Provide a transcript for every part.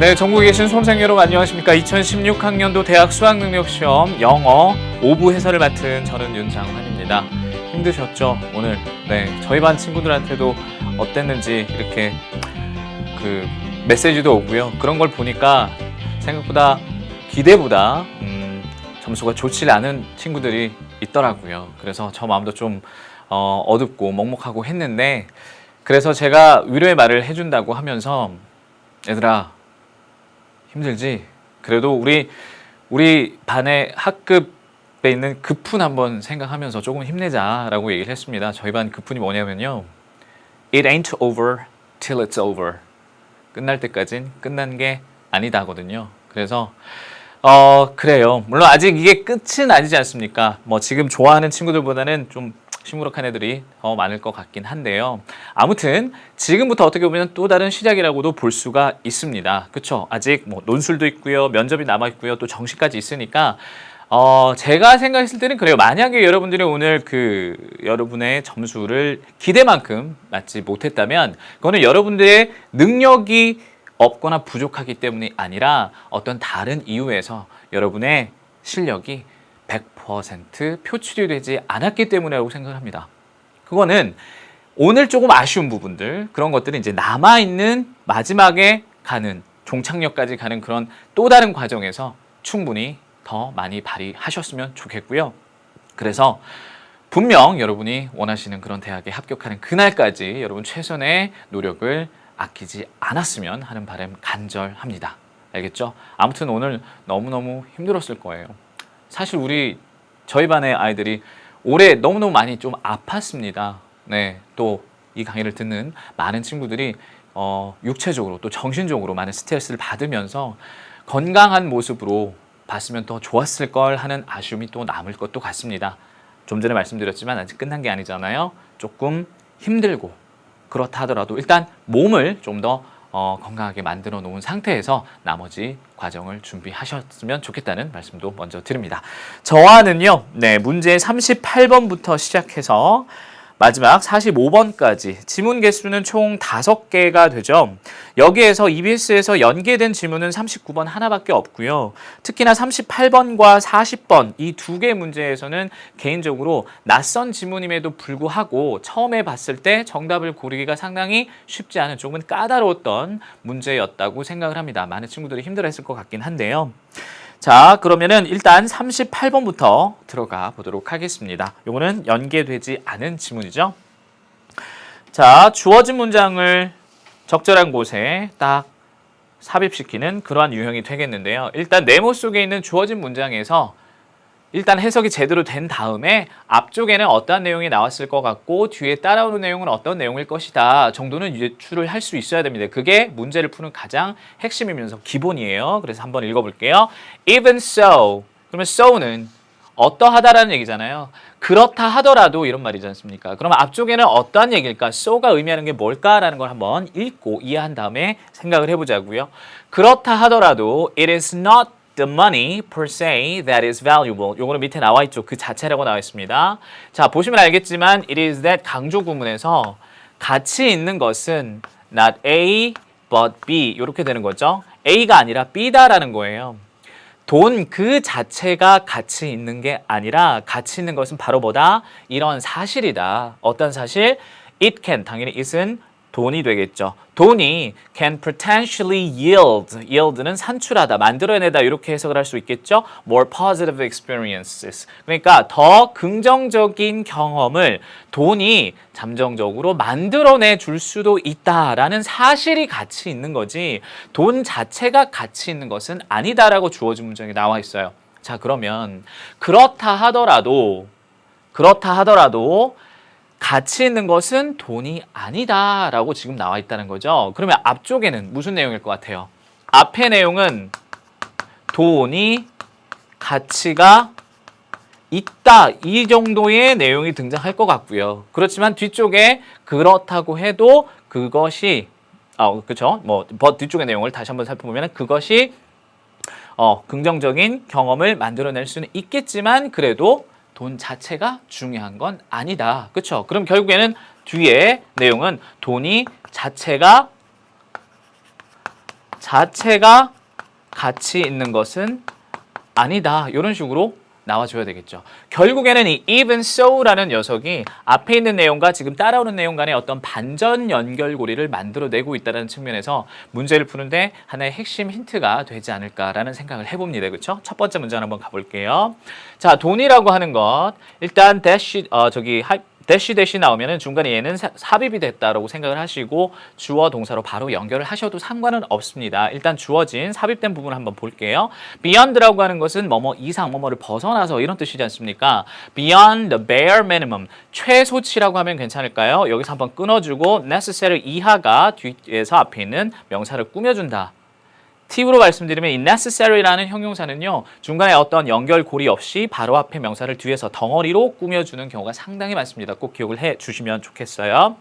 네, 전국에 계신 수험생 여러분 안녕하십니까? 2016학년도 대학 수학능력시험 영어 5부 해설을 맡은 저는 윤장환입니다. 힘드셨죠? 오늘 저희 반 친구들한테도 어땠는지 이렇게 그 메시지도 오고요. 그런 걸 보니까 생각보다 기대보다 점수가 좋지 않은 친구들이 있더라고요. 그래서 저 마음도 좀 어둡고 먹먹하고 했는데, 그래서 제가 위로의 말을 해준다고 하면서 얘들아 힘들지? 그래도 우리 반의 학급에 있는 급훈 한번 생각하면서 조금 힘내자라고 얘기를 했습니다. 저희 반 급훈이 뭐냐면요, It ain't over till it's over. 끝날 때까진 끝난 게 아니다거든요. 그래서 그래요. 물론 아직 이게 끝은 아니지 않습니까? 뭐 지금 좋아하는 친구들보다는 좀 시무룩한 애들이 더 많을 것 같긴 한데요. 아무튼 지금부터 어떻게 보면 또 다른 시작이라고도 볼 수가 있습니다. 그렇죠? 아직 뭐 논술도 있고요, 면접이 남아 있고요, 또 정시까지 있으니까 제가 생각했을 때는 그래요. 만약에 여러분들이 오늘 여러분의 점수를 기대만큼 맞지 못했다면 그거는 여러분들의 능력이 없거나 부족하기 때문이 아니라 어떤 다른 이유에서 여러분의 실력이 100% 표출이 되지 않았기 때문이라고 생각을 합니다. 그거는 오늘 조금 아쉬운 부분들, 그런 것들은 이제 남아있는 마지막에 가는 종착역까지 가는 그런 또 다른 과정에서 충분히 더 많이 발휘하셨으면 좋겠고요. 그래서 분명 여러분이 원하시는 그런 대학에 합격하는 그날까지 여러분 최선의 노력을 아끼지 않았으면 하는 바람 간절합니다. 알겠죠? 아무튼 오늘 너무너무 힘들었을 거예요. 사실 저희 반의 아이들이 올해 너무너무 많이 좀 아팠습니다. 네, 또 이 강의를 듣는 많은 친구들이 육체적으로 또 정신적으로 많은 스트레스를 받으면서 건강한 모습으로 봤으면 더 좋았을 걸 하는 아쉬움이 또 남을 것도 같습니다. 좀 전에 말씀드렸지만 아직 끝난 게 아니잖아요. 조금 힘들고 그렇다 하더라도 일단 몸을 좀 더 건강하게 만들어 놓은 상태에서 나머지 과정을 준비하셨으면 좋겠다는 말씀도 먼저 드립니다. 저와는요, 문제 38번부터 시작해서 마지막 45번까지 지문 개수는 총 5개가 되죠. 여기에서 EBS에서 연계된 지문은 39번 하나밖에 없고요. 특히나 38번과 40번 이 두 개 문제에서는 개인적으로 낯선 지문임에도 불구하고 처음에 봤을 때 정답을 고르기가 상당히 쉽지 않은 조금 까다로웠던 문제였다고 생각을 합니다. 많은 친구들이 힘들어했을 것 같긴 한데요. 자, 그러면은 일단 38번부터 들어가 보도록 하겠습니다. 요거는 연계되지 않은 지문이죠. 자, 주어진 문장을 적절한 곳에 딱 삽입시키는 그러한 유형이 되겠는데요. 일단 네모 속에 있는 주어진 문장에서 일단 해석이 제대로 된 다음에 앞쪽에는 어떠한 내용이 나왔을 것 같고 뒤에 따라오는 내용은 어떤 내용일 것이다 정도는 유출을 할 수 있어야 됩니다. 그게 문제를 푸는 가장 핵심이면서 기본이에요. 그래서 한번 읽어볼게요. Even so, 그러면 so는 어떠하다라는 얘기잖아요. 그렇다 하더라도 이런 말이지 않습니까? 그러면 앞쪽에는 어떠한 얘기일까? so가 의미하는 게 뭘까라는 걸 한번 읽고 이해한 다음에 생각을 해보자고요. 그렇다 하더라도 it is not the money per se that is valuable. 요거는 밑에 나와 있죠. 그 자체라고 나와 있습니다. 자, 보시면 알겠지만 it is that 강조 구문에서 가치 있는 것은 not A but B 이렇게 되는 거죠. A가 아니라 B다라는 거예요. 돈 그 자체가 가치 있는 게 아니라 가치 있는 것은 바로 뭐다? 이런 사실이다. 어떤 사실? It can, 당연히 it은 돈이 되겠죠. 돈이 can potentially yield는 산출하다, 만들어내다 이렇게 해석을 할 수 있겠죠. More positive experiences. 그러니까 더 긍정적인 경험을 돈이 잠정적으로 만들어내 줄 수도 있다라는 사실이 가치 있는 거지 돈 자체가 가치 있는 것은 아니다라고 주어진 문장에 나와 있어요. 자, 그러면 그렇다 하더라도 가치 있는 것은 돈이 아니다라고 지금 나와 있다는 거죠. 그러면 앞쪽에는 무슨 내용일 것 같아요? 앞의 내용은 돈이 가치가 있다 이 정도의 내용이 등장할 것 같고요. 그렇지만 뒤쪽에 그렇다고 해도 그것이 그렇죠. 뒤쪽의 내용을 다시 한번 살펴보면 그것이 긍정적인 경험을 만들어낼 수는 있겠지만 그래도 돈 자체가 중요한 건 아니다. 그렇죠? 그럼 결국에는 뒤에 내용은 돈이 자체가 자체가 가치 있는 것은 아니다. 이런 식으로 나와줘야 되겠죠. 결국에는 이 even so라는 녀석이 앞에 있는 내용과 지금 따라오는 내용 간의 어떤 반전 연결고리를 만들어내고 있다는 측면에서 문제를 푸는데 하나의 핵심 힌트가 되지 않을까라는 생각을 해봅니다. 그렇죠? 첫 번째 문제 한번 가볼게요. 자, 돈이라고 하는 것 일단 대시 나오면은 중간에 얘는 삽입이 됐다라고 생각을 하시고 주어 동사로 바로 연결을 하셔도 상관은 없습니다. 일단 주어진 삽입된 부분을 한번 볼게요. beyond라고 하는 것은 뭐뭐 이상 뭐뭐를 벗어나서 이런 뜻이지 않습니까? beyond the bare minimum 최소치라고 하면 괜찮을까요? 여기서 한번 끊어주고 necessary 이하가 뒤에서 앞에 있는 명사를 꾸며준다. 팁으로 말씀드리면 이 necessary라는 형용사는요. 중간에 어떤 연결고리 없이 바로 앞에 명사를 뒤에서 덩어리로 꾸며주는 경우가 상당히 많습니다. 꼭 기억을 해주시면 좋겠어요.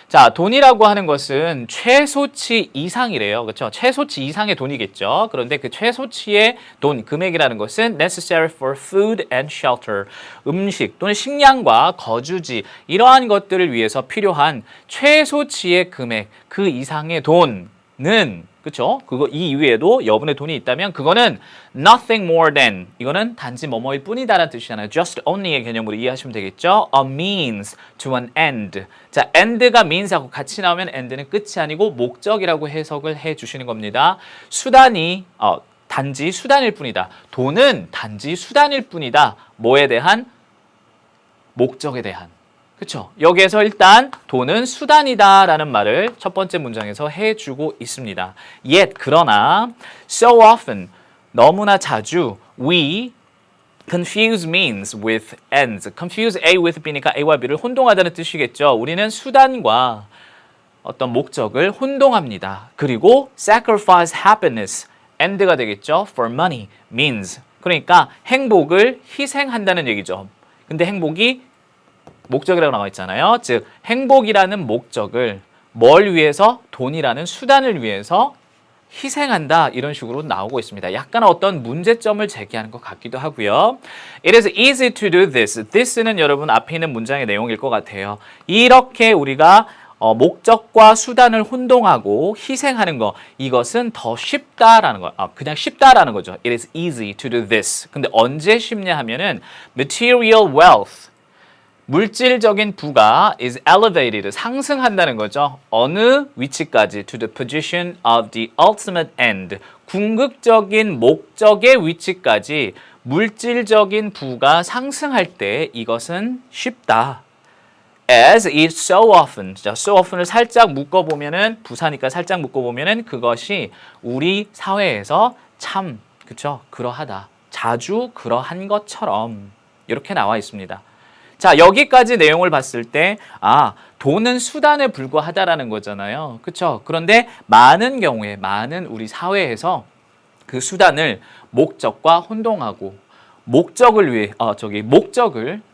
자, 돈이라고 하는 것은 최소치 이상이래요. 그렇죠? 최소치 이상의 돈이겠죠. 그런데 그 최소치의 돈, 금액이라는 것은 necessary for food and shelter. 음식 또는 식량과 거주지 이러한 것들을 위해서 필요한 최소치의 금액, 그 이상의 돈은 그렇죠? 이 이외에도 여분의 돈이 있다면 그거는 nothing more than 이거는 단지 뭐뭐일 뿐이다라는 뜻이잖아요. just only의 개념으로 이해하시면 되겠죠? A means to an end. 자, end가 means하고 같이 나오면 end는 끝이 아니고 목적이라고 해석을 해 주시는 겁니다. 수단이 단지 수단일 뿐이다. 돈은 단지 수단일 뿐이다. 뭐에 대한? 목적에 대한. 그렇죠? 여기에서 일단 돈은 수단이다라는 말을 첫 번째 문장에서 해주고 있습니다. Yet 그러나 so often 너무나 자주 we confuse means with ends. confuse A with B니까 A와 B를 혼동하다는 뜻이겠죠. 우리는 수단과 어떤 목적을 혼동합니다. 그리고 sacrifice happiness end가 되겠죠. for money means 그러니까 행복을 희생한다는 얘기죠. 근데 행복이 목적이라고 나와 있잖아요. 즉 행복이라는 목적을 뭘 위해서? 돈이라는 수단을 위해서 희생한다 이런 식으로 나오고 있습니다. 약간 어떤 문제점을 제기하는 것 같기도 하고요. It is easy to do this. this는 여러분 앞에 있는 문장의 내용일 것 같아요. 이렇게 우리가 목적과 수단을 혼동하고 희생하는 거 이것은 더 쉽다라는 거. 그냥 쉽다라는 거죠. It is easy to do this. 근데 언제 쉽냐 하면은 material wealth 물질적인 부가 is elevated, 상승한다는 거죠. 어느 위치까지? To the position of the ultimate end. 궁극적인 목적의 위치까지 물질적인 부가 상승할 때 이것은 쉽다. As it so often. 자, so often을 살짝 묶어보면은 부사니까 살짝 묶어보면은 그것이 우리 사회에서 참, 그쵸? 그러하다. 자주 그러한 것처럼 이렇게 나와 있습니다. 자, 여기까지 내용을 봤을 때 돈은 수단에 불과하다라는 거잖아요. 그렇죠? 그런데 많은 경우에 많은 우리 사회에서 그 수단을 목적과 혼동하고 목적을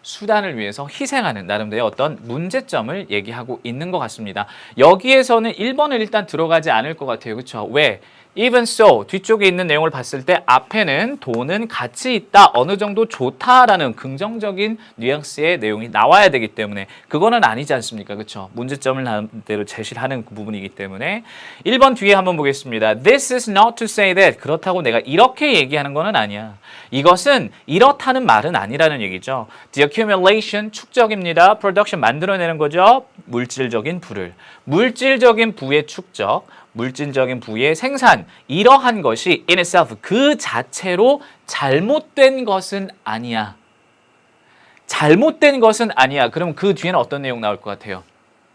수단을 위해서 희생하는 나름대로의 어떤 문제점을 얘기하고 있는 것 같습니다. 여기에서는 1번을 일단 들어가지 않을 것 같아요. 그렇죠? 왜? Even so, 뒤쪽에 있는 내용을 봤을 때 앞에는 돈은 가치 있다, 어느 정도 좋다라는 긍정적인 뉘앙스의 내용이 나와야 되기 때문에 그거는 아니지 않습니까? 그렇죠? 문제점을 나름대로 제시를 하는 그 부분이기 때문에 1번 뒤에 한번 보겠습니다. This is not to say that. 그렇다고 내가 이렇게 얘기하는 거는 아니야. 이것은 이렇다는 말은 아니라는 얘기죠. The accumulation, 축적입니다. Production, 만들어내는 거죠. 물질적인 부를. 물질적인 부의 축적. 물질적인 부의 생산 이러한 것이 in itself 그 자체로 잘못된 것은 아니야. 잘못된 것은 아니야. 그럼 그 뒤에는 어떤 내용 나올 것 같아요?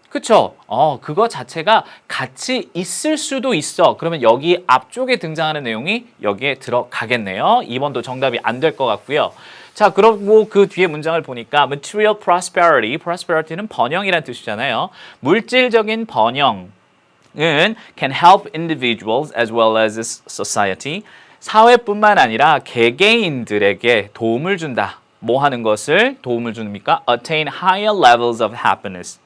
그쵸? 그거 자체가 가치 있을 수도 있어. 그러면 여기 앞쪽에 등장하는 내용이 여기에 들어가겠네요. 2번도 정답이 안 될 것 같고요. 자, 그리고 그 뒤에 문장을 보니까 material prosperity, prosperity는 번영이라는 뜻이잖아요. 물질적인 번영 은 can help individuals as well as society. 사회뿐만 아니라 개개인들에게 도움을 준다. 뭐 하는 것을 도움을 줍니까? Attain higher levels of happiness.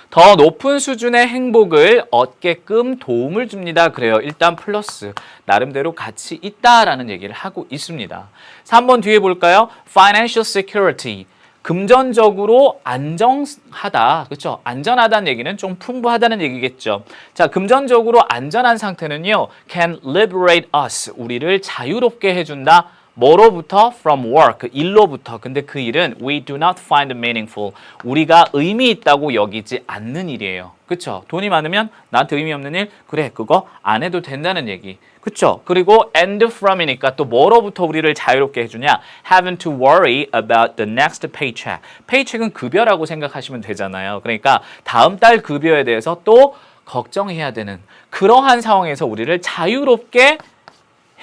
더 높은 수준의 행복을 얻게끔 도움을 줍니다. 그래요. 일단 플러스 나름대로 가치 있다라는 얘기를 하고 있습니다. 3번 뒤에 볼까요? Financial security. 금전적으로 안정하다. 그렇죠? 안전하다는 얘기는 좀 풍부하다는 얘기겠죠. 자, 금전적으로 안전한 상태는요. can liberate us. 우리를 자유롭게 해준다. 뭐로부터? from work, 일로부터. 근데 그 일은 we do not find meaningful. 우리가 의미 있다고 여기지 않는 일이에요. 그쵸? 돈이 많으면 나한테 의미 없는 일? 그래, 그거 안 해도 된다는 얘기. 그쵸? 그리고 and from이니까 또 뭐로부터 우리를 자유롭게 해주냐? having to worry about the next paycheck. paycheck은 급여라고 생각하시면 되잖아요. 그러니까 다음 달 급여에 대해서 또 걱정해야 되는 그러한 상황에서 우리를 자유롭게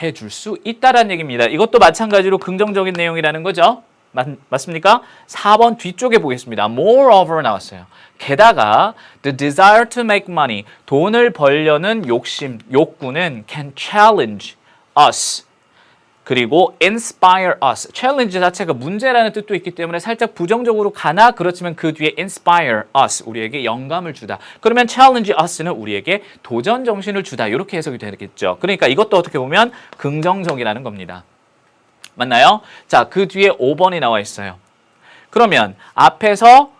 해줄 수 있다라는 얘기입니다. 이것도 마찬가지로 긍정적인 내용이라는 거죠. 맞습니까? 4번 뒤쪽에 보겠습니다. Moreover 나왔어요. 게다가 the desire to make money, 돈을 벌려는 욕심, 욕구는 can challenge us. 그리고 inspire us. challenge 자체가 문제라는 뜻도 있기 때문에 살짝 부정적으로 가나 그렇지만 그 뒤에 inspire us. 우리에게 영감을 주다. 그러면 challenge us는 우리에게 도전 정신을 주다. 이렇게 해석이 되겠죠. 그러니까 이것도 어떻게 보면 긍정적이라는 겁니다. 맞나요? 자, 그 뒤에 5번이 나와 있어요. 그러면 앞에서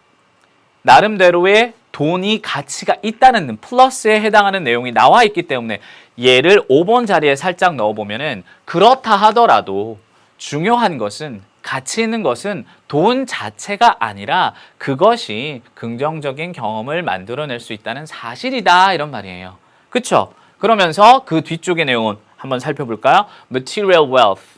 나름대로의 돈이 가치가 있다는 플러스에 해당하는 내용이 나와 있기 때문에 얘를 5번 자리에 살짝 넣어보면은 그렇다 하더라도 중요한 것은 가치 있는 것은 돈 자체가 아니라 그것이 긍정적인 경험을 만들어낼 수 있다는 사실이다 이런 말이에요. 그쵸? 그러면서 그 뒤쪽의 내용은 한번 살펴볼까요? Material wealth.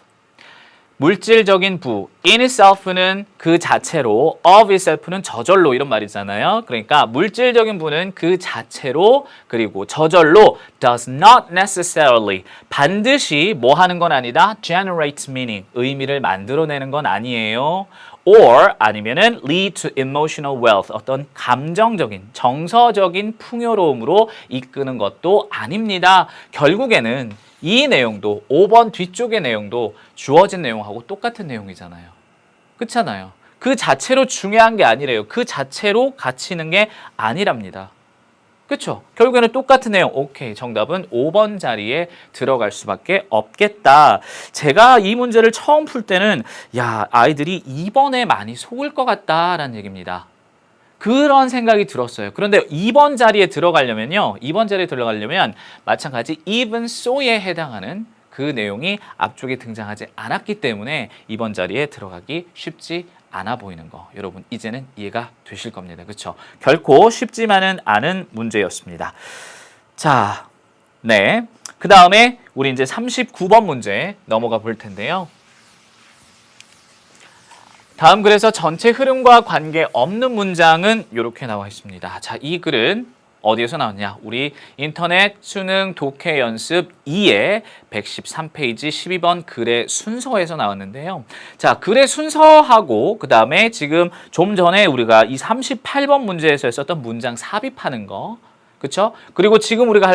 물질적인 부, in itself는 그 자체로, of itself는 저절로 이런 말이잖아요. 그러니까 물질적인 부는 그 자체로 그리고 저절로 does not necessarily 반드시 뭐 하는 건 아니다. generate meaning, 의미를 만들어내는 건 아니에요. or 아니면은 lead to emotional wealth, 어떤 감정적인, 정서적인 풍요로움으로 이끄는 것도 아닙니다. 결국에는 이 내용도 5번 뒤쪽의 내용도 주어진 내용하고 똑같은 내용이잖아요. 그렇잖아요. 그 자체로 중요한 게 아니래요. 그 자체로 가치 있는 게 아니랍니다. 그렇죠? 결국에는 똑같은 내용. 오케이. 정답은 5번 자리에 들어갈 수밖에 없겠다. 제가 이 문제를 처음 풀 때는 야, 아이들이 2번에 많이 속을 것 같다라는 얘기입니다. 그런 생각이 들었어요. 그런데 2번 자리에 들어가려면요. 2번 자리에 들어가려면 마찬가지 even so에 해당하는 그 내용이 앞쪽에 등장하지 않았기 때문에 2번 자리에 들어가기 쉽지 않아 보이는 거. 여러분 이제는 이해가 되실 겁니다. 그렇죠? 결코 쉽지만은 않은 문제였습니다. 자, 네. 그 다음에 우리 이제 39번 문제 넘어가 볼 텐데요. 다음 글에서 전체 흐름과 관계없는 문장은 이렇게 나와 있습니다. 자, 이 글은 어디에서 나왔냐? 우리 인터넷 수능 독해 연습 2의 113페이지 12번 글의 순서에서 나왔는데요. 자, 글의 순서하고 그 다음에 지금 좀 전에 우리가 이 38번 문제에서 했었던 문장 삽입하는 거, 그렇죠? 그리고 지금 우리가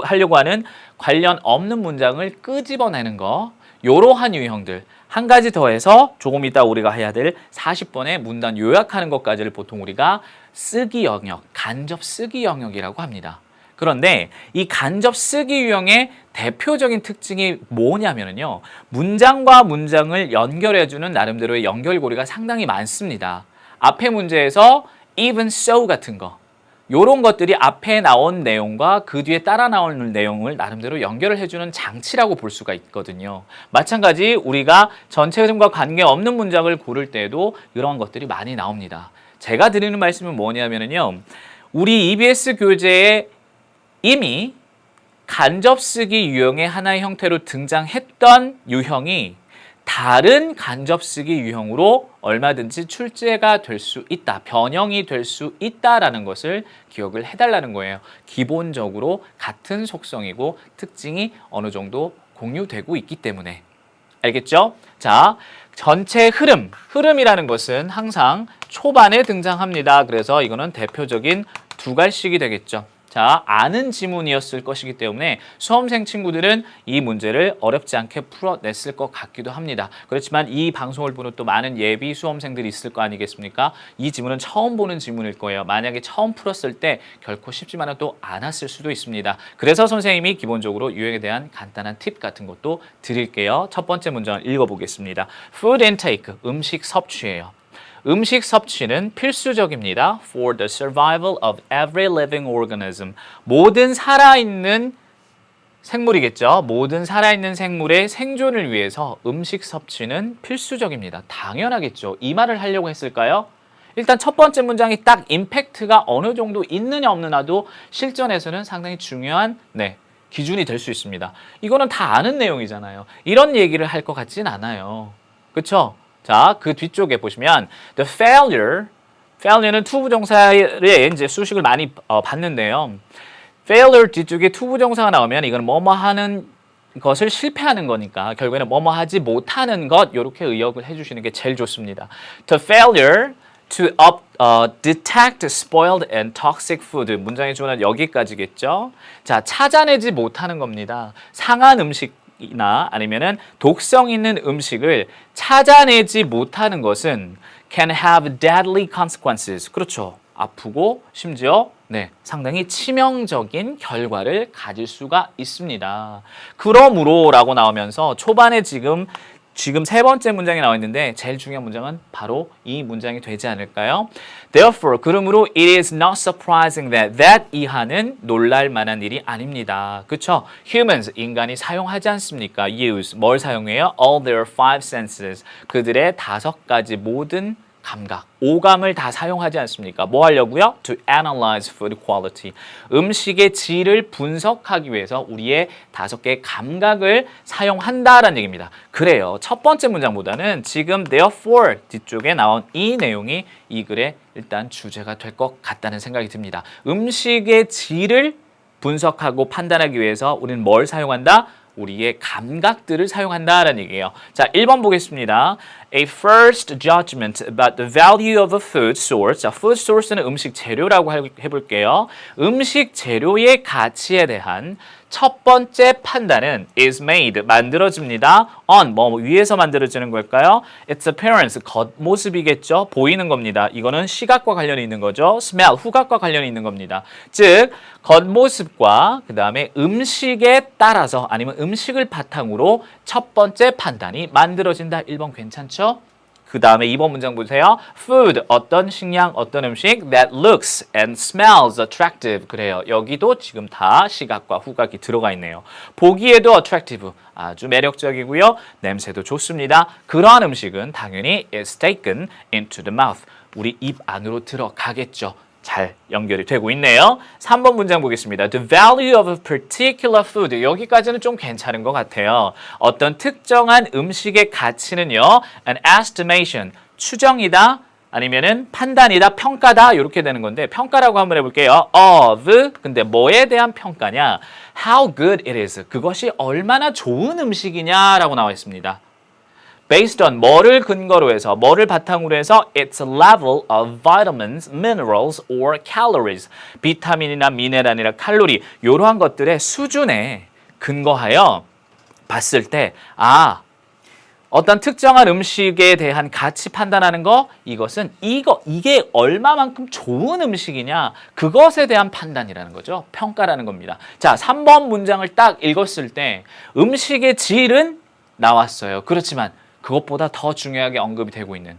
하려고 하는 관련 없는 문장을 끄집어내는 거, 이러한 유형들 한 가지 더해서 조금 이따 우리가 해야 될 40번의 문단 요약하는 것까지를 보통 우리가 쓰기 영역, 간접 쓰기 영역이라고 합니다. 그런데 이 간접 쓰기 유형의 대표적인 특징이 뭐냐면요. 문장과 문장을 연결해주는 나름대로의 연결고리가 상당히 많습니다. 앞에 문제에서 even so 같은 거. 요런 것들이 앞에 나온 내용과 그 뒤에 따라 나오는 내용을 나름대로 연결을 해주는 장치라고 볼 수가 있거든요. 마찬가지 우리가 전체 흐름과 관계없는 문장을 고를 때에도 이런 것들이 많이 나옵니다. 제가 드리는 말씀은 뭐냐면요. 우리 EBS 교재에 이미 간접 쓰기 유형의 하나의 형태로 등장했던 유형이 다른 간접 쓰기 유형으로 얼마든지 출제가 될 수 있다, 변형이 될 수 있다라는 것을 기억을 해달라는 거예요. 기본적으로 같은 속성이고 특징이 어느 정도 공유되고 있기 때문에. 알겠죠? 자, 전체 흐름이라는 것은 항상 초반에 등장합니다. 그래서 이거는 대표적인 두 갈식이 되겠죠. 자, 아는 지문이었을 것이기 때문에 수험생 친구들은 이 문제를 어렵지 않게 풀어냈을 것 같기도 합니다. 그렇지만 이 방송을 보는 또 많은 예비 수험생들이 있을 거 아니겠습니까? 이 지문은 처음 보는 지문일 거예요. 만약에 처음 풀었을 때 결코 쉽지만은 또 않았을 수도 있습니다. 그래서 선생님이 기본적으로 유형에 대한 간단한 팁 같은 것도 드릴게요. 첫 번째 문장 읽어보겠습니다. Food intake, 음식 섭취예요. 음식 섭취는 필수적입니다. For the survival of every living organism. 모든 살아있는 생물이겠죠. 모든 살아있는 생물의 생존을 위해서 음식 섭취는 필수적입니다. 당연하겠죠. 이 말을 하려고 했을까요? 일단 첫 번째 문장이 딱 임팩트가 어느 정도 있느냐 없느냐도 실전에서는 상당히 중요한 기준이 될 수 있습니다. 이거는 다 아는 내용이잖아요. 이런 얘기를 할 것 같진 않아요. 그렇죠? 자, 그 뒤쪽에 보시면 the failure는 투부정사에 이제 수식을 많이 봤는데요. failure 뒤쪽에 투부정사가 나오면 이건 뭐뭐 하는 것을 실패하는 거니까 결국에는 뭐뭐 하지 못하는 것 이렇게 의역을 해주시는 게 제일 좋습니다. The failure to detect spoiled and toxic food. 문장의 주어는 여기까지겠죠. 자, 찾아내지 못하는 겁니다. 상한 음식이나 아니면은 독성 있는 음식을 찾아내지 못하는 것은 can have deadly consequences. 그렇죠. 아프고 심지어 상당히 치명적인 결과를 가질 수가 있습니다. 그러므로라고 나오면서 초반에 지금 세 번째 문장이 나와 있는데 제일 중요한 문장은 바로 이 문장이 되지 않을까요? Therefore, 그러므로 it is not surprising that 이하는 놀랄 만한 일이 아닙니다. 그렇죠? Humans, 인간이 사용하지 않습니까? Use, 뭘 사용해요? All their five senses, 그들의 5가지 모든 감각, 오감을 다 사용하지 않습니까? 뭐 하려고요? To analyze food quality. 음식의 질을 분석하기 위해서 우리의 5개의 감각을 사용한다라는 얘기입니다. 그래요. 첫 번째 문장보다는 지금 therefore 뒤쪽에 나온 이 내용이 이 글의 일단 주제가 될 것 같다는 생각이 듭니다. 음식의 질을 분석하고 판단하기 위해서 우리는 뭘 사용한다? 우리의 감각들을 사용한다라는 얘기예요. 자, 1번 보겠습니다. A first judgment about the value of a food source. 자, food source는 음식 재료라고 해볼게요. 음식 재료의 가치에 대한 첫 번째 판단은 is made, 만들어집니다. on, 위에서 만들어지는 걸까요? Its appearance, 겉모습이겠죠. 보이는 겁니다. 이거는 시각과 관련이 있는 거죠. smell, 후각과 관련이 있는 겁니다. 즉, 겉모습과 그 다음에 음식에 따라서 아니면 음식을 바탕으로 첫 번째 판단이 만들어진다. 1번 괜찮죠? 그 다음에 2번 문장 보세요. Food, 어떤 식량, 어떤 음식 that looks and smells attractive. 그래요. 여기도 지금 다 시각과 후각이 들어가 있네요. 보기에도 attractive, 아주 매력적이고요. 냄새도 좋습니다. 그러한 음식은 당연히 is taken into the mouth. 우리 입 안으로 들어가겠죠. 잘 연결이 되고 있네요. 3번 문장 보겠습니다. The value of a particular food. 여기까지는 좀 괜찮은 것 같아요. 어떤 특정한 음식의 가치는요. An estimation. 추정이다. 아니면은 판단이다. 평가다. 이렇게 되는 건데 평가라고 한번 해볼게요. Of. 근데 뭐에 대한 평가냐? How good it is. 그것이 얼마나 좋은 음식이냐라고 나와 있습니다. Based on 뭐를 근거로 해서 뭐를 바탕으로 해서 its level of vitamins, minerals or calories. 비타민이나 미네랄이나 칼로리 이러한 것들의 수준에 근거하여 봤을 때 어떤 특정한 음식에 대한 가치 판단하는 거 이것은 이게 얼마만큼 좋은 음식이냐 그것에 대한 판단이라는 거죠. 평가라는 겁니다. 자, 3번 문장을 딱 읽었을 때 음식의 질은 나왔어요. 그렇지만 그것보다 더 중요하게 언급이 되고 있는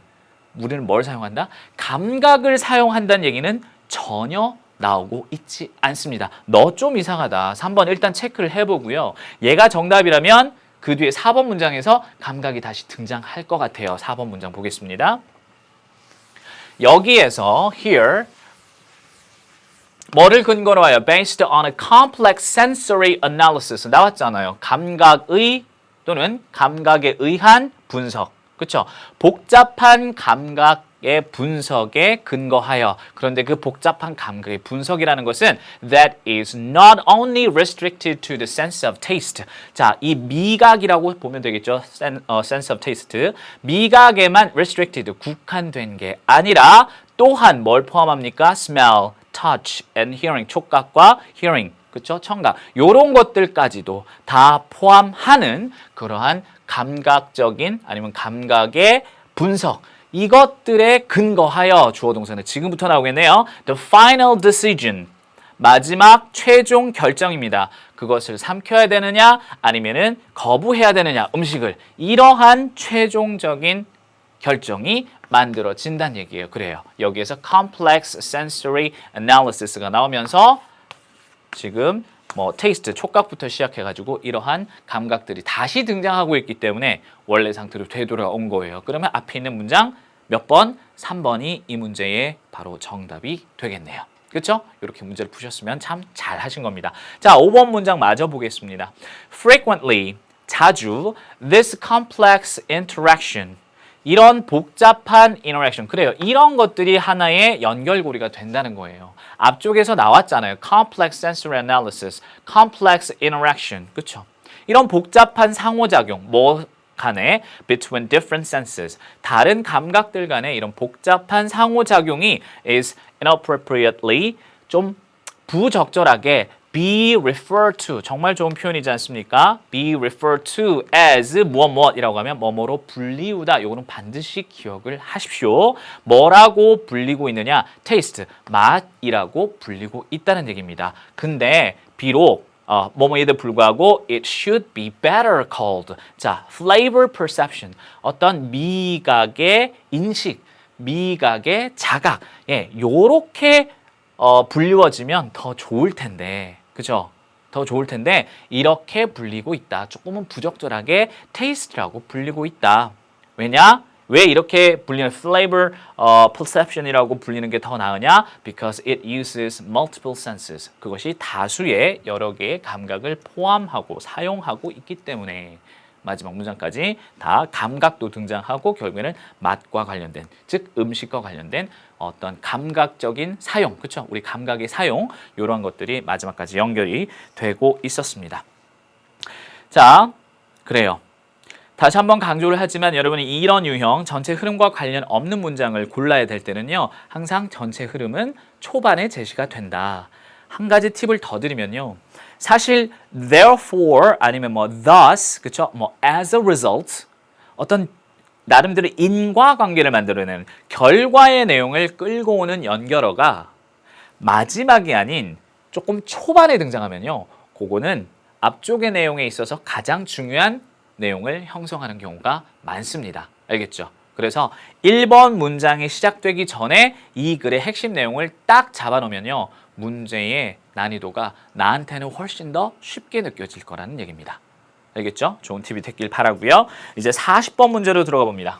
우리는 뭘 사용한다? 감각을 사용한다는 얘기는 전혀 나오고 있지 않습니다. 너 좀 이상하다. 3번 일단 체크를 해보고요. 얘가 정답이라면 그 뒤에 4번 문장에서 감각이 다시 등장할 것 같아요. 4번 문장 보겠습니다. 여기에서 here 뭐를 근거로 하여 based on a complex sensory analysis 나왔잖아요. 감각의 또는 감각에 의한 분석. 그렇죠? 복잡한 감각의 분석에 근거하여. 그런데 그 복잡한 감각의 분석이라는 것은 that is not only restricted to the sense of taste. 자, 이 미각이라고 보면 되겠죠. sense of taste. 미각에만 restricted, 국한된 게 아니라 또한 뭘 포함합니까? smell, touch and hearing. 촉각과 hearing. 그렇죠? 청각. 요런 것들까지도 다 포함하는 그러한 감각적인 아니면 감각의 분석. 이것들에 근거하여 주어 동사는 지금부터 나오겠네요. The final decision. 마지막 최종 결정입니다. 그것을 삼켜야 되느냐 아니면은 거부해야 되느냐 음식을. 이러한 최종적인 결정이 만들어진다는 얘기예요. 그래요. 여기에서 complex sensory analysis가 나오면서 지금 뭐 테이스트, 촉각부터 시작해가지고 이러한 감각들이 다시 등장하고 있기 때문에 원래 상태로 되돌아온 거예요. 그러면 앞에 있는 문장 몇 번? 3번이 이 문제의 바로 정답이 되겠네요. 그렇죠? 이렇게 문제를 푸셨으면 참 잘하신 겁니다. 자, 5번 문장 마저 보겠습니다. Frequently, 자주, this complex interaction, 이런 복잡한 interaction, 그래요. 이런 것들이 하나의 연결고리가 된다는 거예요. 앞쪽에서 나왔잖아요. complex sensory analysis, complex interaction, 그렇죠? 이런 복잡한 상호작용, 뭐 간에 between different senses, 다른 감각들 간의 이런 복잡한 상호작용이 is inappropriately, 좀 부적절하게 be referred to, 정말 좋은 표현이지 않습니까? be referred to as 무엇무엇이라고 하면 뭐뭐로 불리우다. 요거는 반드시 기억을 하십시오. 뭐라고 불리고 있느냐? taste, 맛이라고 불리고 있다는 얘기입니다. 근데 비록 뭐뭐에도 불구하고 it should be better called. 자, flavor perception, 어떤 미각의 인식, 미각의 자각, 예, 요렇게 불리워지면 더 좋을 텐데, 그죠? 더 좋을 텐데 이렇게 불리고 있다. 조금은 부적절하게 taste라고 불리고 있다. 왜냐? 왜 이렇게 불리는 flavor perception이라고 불리는 게 더 나으냐? Because it uses multiple senses. 그것이 다수의 여러 개의 감각을 포함하고 사용하고 있기 때문에 마지막 문장까지 다 감각도 등장하고 결국에는 맛과 관련된, 즉 음식과 관련된 어떤 감각적인 사용, 그렇죠? 우리 감각의 사용, 이런 것들이 마지막까지 연결이 되고 있었습니다. 자, 그래요. 다시 한번 강조를 하지만 여러분이 이런 유형 전체 흐름과 관련 없는 문장을 골라야 될 때는요, 항상 전체 흐름은 초반에 제시가 된다. 한 가지 팁을 더 드리면요, 사실 therefore 아니면 뭐 thus, 그렇죠? 뭐 as a result, 어떤 나름대로 인과관계를 만들어내는 결과의 내용을 끌고 오는 연결어가 마지막이 아닌 조금 초반에 등장하면요, 그거는 앞쪽의 내용에 있어서 가장 중요한 내용을 형성하는 경우가 많습니다. 알겠죠? 그래서 1번 문장이 시작되기 전에 이 글의 핵심 내용을 딱 잡아놓으면요, 문제의 난이도가 나한테는 훨씬 더 쉽게 느껴질 거라는 얘기입니다. 알겠죠? 좋은 팁이 됐길 바라고요. 이제 40번 문제로 들어가 봅니다.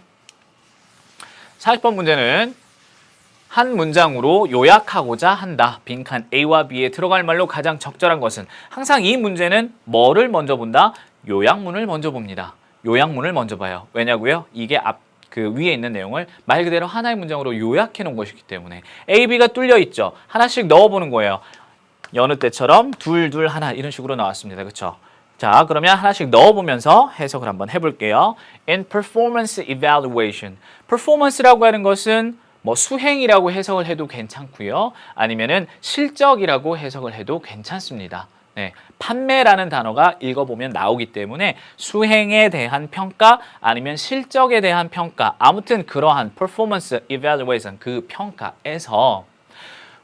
40번 문제는 한 문장으로 요약하고자 한다. 빈칸 A와 B에 들어갈 말로 가장 적절한 것은, 항상 이 문제는 뭐를 먼저 본다? 요약문을 먼저 봅니다. 요약문을 먼저 봐요. 왜냐고요? 이게 그 위에 있는 내용을 말 그대로 하나의 문장으로 요약해 놓은 것이기 때문에 A, B가 뚫려 있죠. 하나씩 넣어보는 거예요. 여느 때처럼 둘, 둘, 하나 이런 식으로 나왔습니다. 그렇죠? 자, 그러면 하나씩 넣어보면서 해석을 한번 해볼게요. In performance evaluation, performance라고 하는 것은 뭐 수행이라고 해석을 해도 괜찮고요. 아니면은 실적이라고 해석을 해도 괜찮습니다. 네, 판매라는 단어가 읽어보면 나오기 때문에 수행에 대한 평가 아니면 실적에 대한 평가, 아무튼 그러한 performance evaluation, 그 평가에서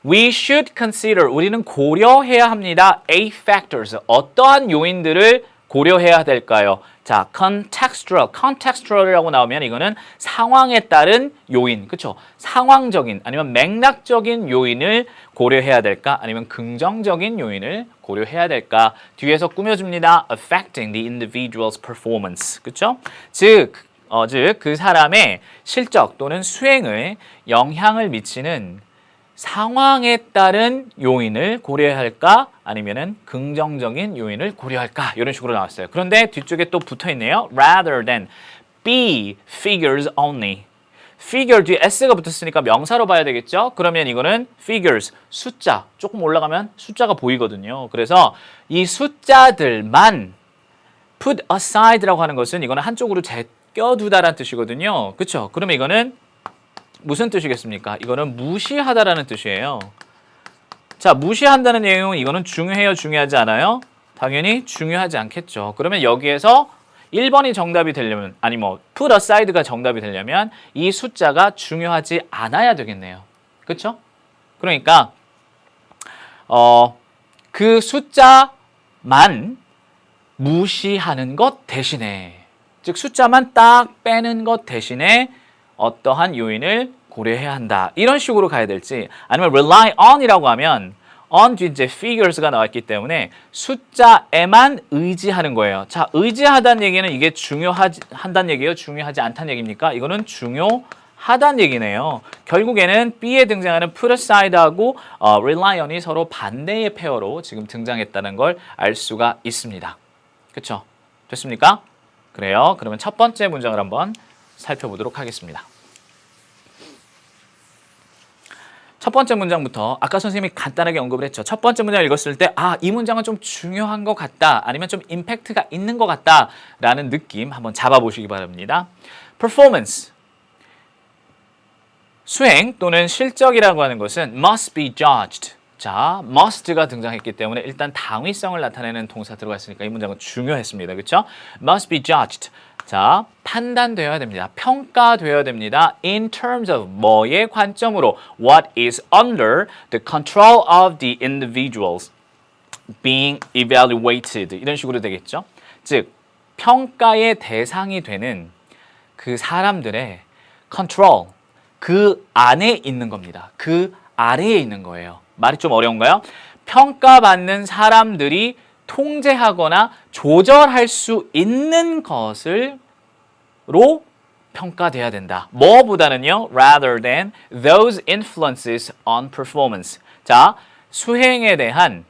we should consider, 우리는 고려해야 합니다. A factors, 어떠한 요인들을 고려해야 될까요? 자, contextual이라고 나오면 이거는 상황에 따른 요인, 그렇죠? 상황적인 아니면 맥락적인 요인을 고려해야 될까? 아니면 긍정적인 요인을 고려해야 될까? 뒤에서 꾸며줍니다. affecting the individual's performance, 그렇죠? 즉 그 사람의 실적 또는 수행을 영향을 미치는 상황에 따른 요인을 고려해야 할까? 아니면은 긍정적인 요인을 고려할까? 이런 식으로 나왔어요. 그런데 뒤쪽에 또 붙어 있네요. rather than be figures only. figure 뒤에 s가 붙었으니까 명사로 봐야 되겠죠? 그러면 이거는 figures, 숫자. 조금 올라가면 숫자가 보이거든요. 그래서 이 숫자들만 put aside라고 하는 것은 이거는 한쪽으로 제껴두다라는 뜻이거든요. 그렇죠? 그러면 이거는 무슨 뜻이겠습니까? 이거는 무시하다라는 뜻이에요. 자, 무시한다는 내용은 이거는 중요해요, 중요하지 않아요? 당연히 중요하지 않겠죠. 그러면 여기에서 1번이 정답이 되려면, 아니 뭐 put aside가 정답이 되려면 이 숫자가 중요하지 않아야 되겠네요. 그렇죠? 그러니까 그 숫자만 무시하는 것 대신에, 즉 숫자만 딱 빼는 것 대신에 어떠한 요인을 고려해야 한다. 이런 식으로 가야 될지 아니면 rely on이라고 하면 on 뒤에 이제 figures가 나왔기 때문에 숫자에만 의지하는 거예요. 자, 의지하다는 얘기는 이게 중요한다는 얘기예요? 중요하지 않다는 얘기입니까? 이거는 중요하다는 얘기네요. 결국에는 B에 등장하는 put aside하고 rely on이 서로 반대의 페어로 지금 등장했다는 걸 알 수가 있습니다. 그렇죠? 됐습니까? 그래요. 그러면 첫 번째 문장을 한번 살펴보도록 하겠습니다. 첫 번째 문장부터 아까 선생님이 간단하게 언급을 했죠. 첫 번째 문장을 읽었을 때 이 문장은 좀 중요한 것 같다. 아니면 좀 임팩트가 있는 것 같다. 라는 느낌 한번 잡아보시기 바랍니다. performance. 수행 또는 실적이라고 하는 것은 must be judged. 자, must가 등장했기 때문에 일단 당위성을 나타내는 동사 들어갔으니까 이 문장은 중요했습니다. 그렇죠? must be judged. 자, 판단되어야 됩니다. 평가되어야 됩니다. in terms of 뭐의 관점으로 what is under the control of the individuals being evaluated 이런 식으로 되겠죠. 즉, 평가의 대상이 되는 그 사람들의 control 그 안에 있는 겁니다. 그 아래에 있는 거예요. 말이 좀 어려운가요? 평가받는 사람들이 통제하거나 조절할 수 있는 것으로 평가돼야 된다. 뭐보다는요? rather than those influences on performance. 자, 수행에 대한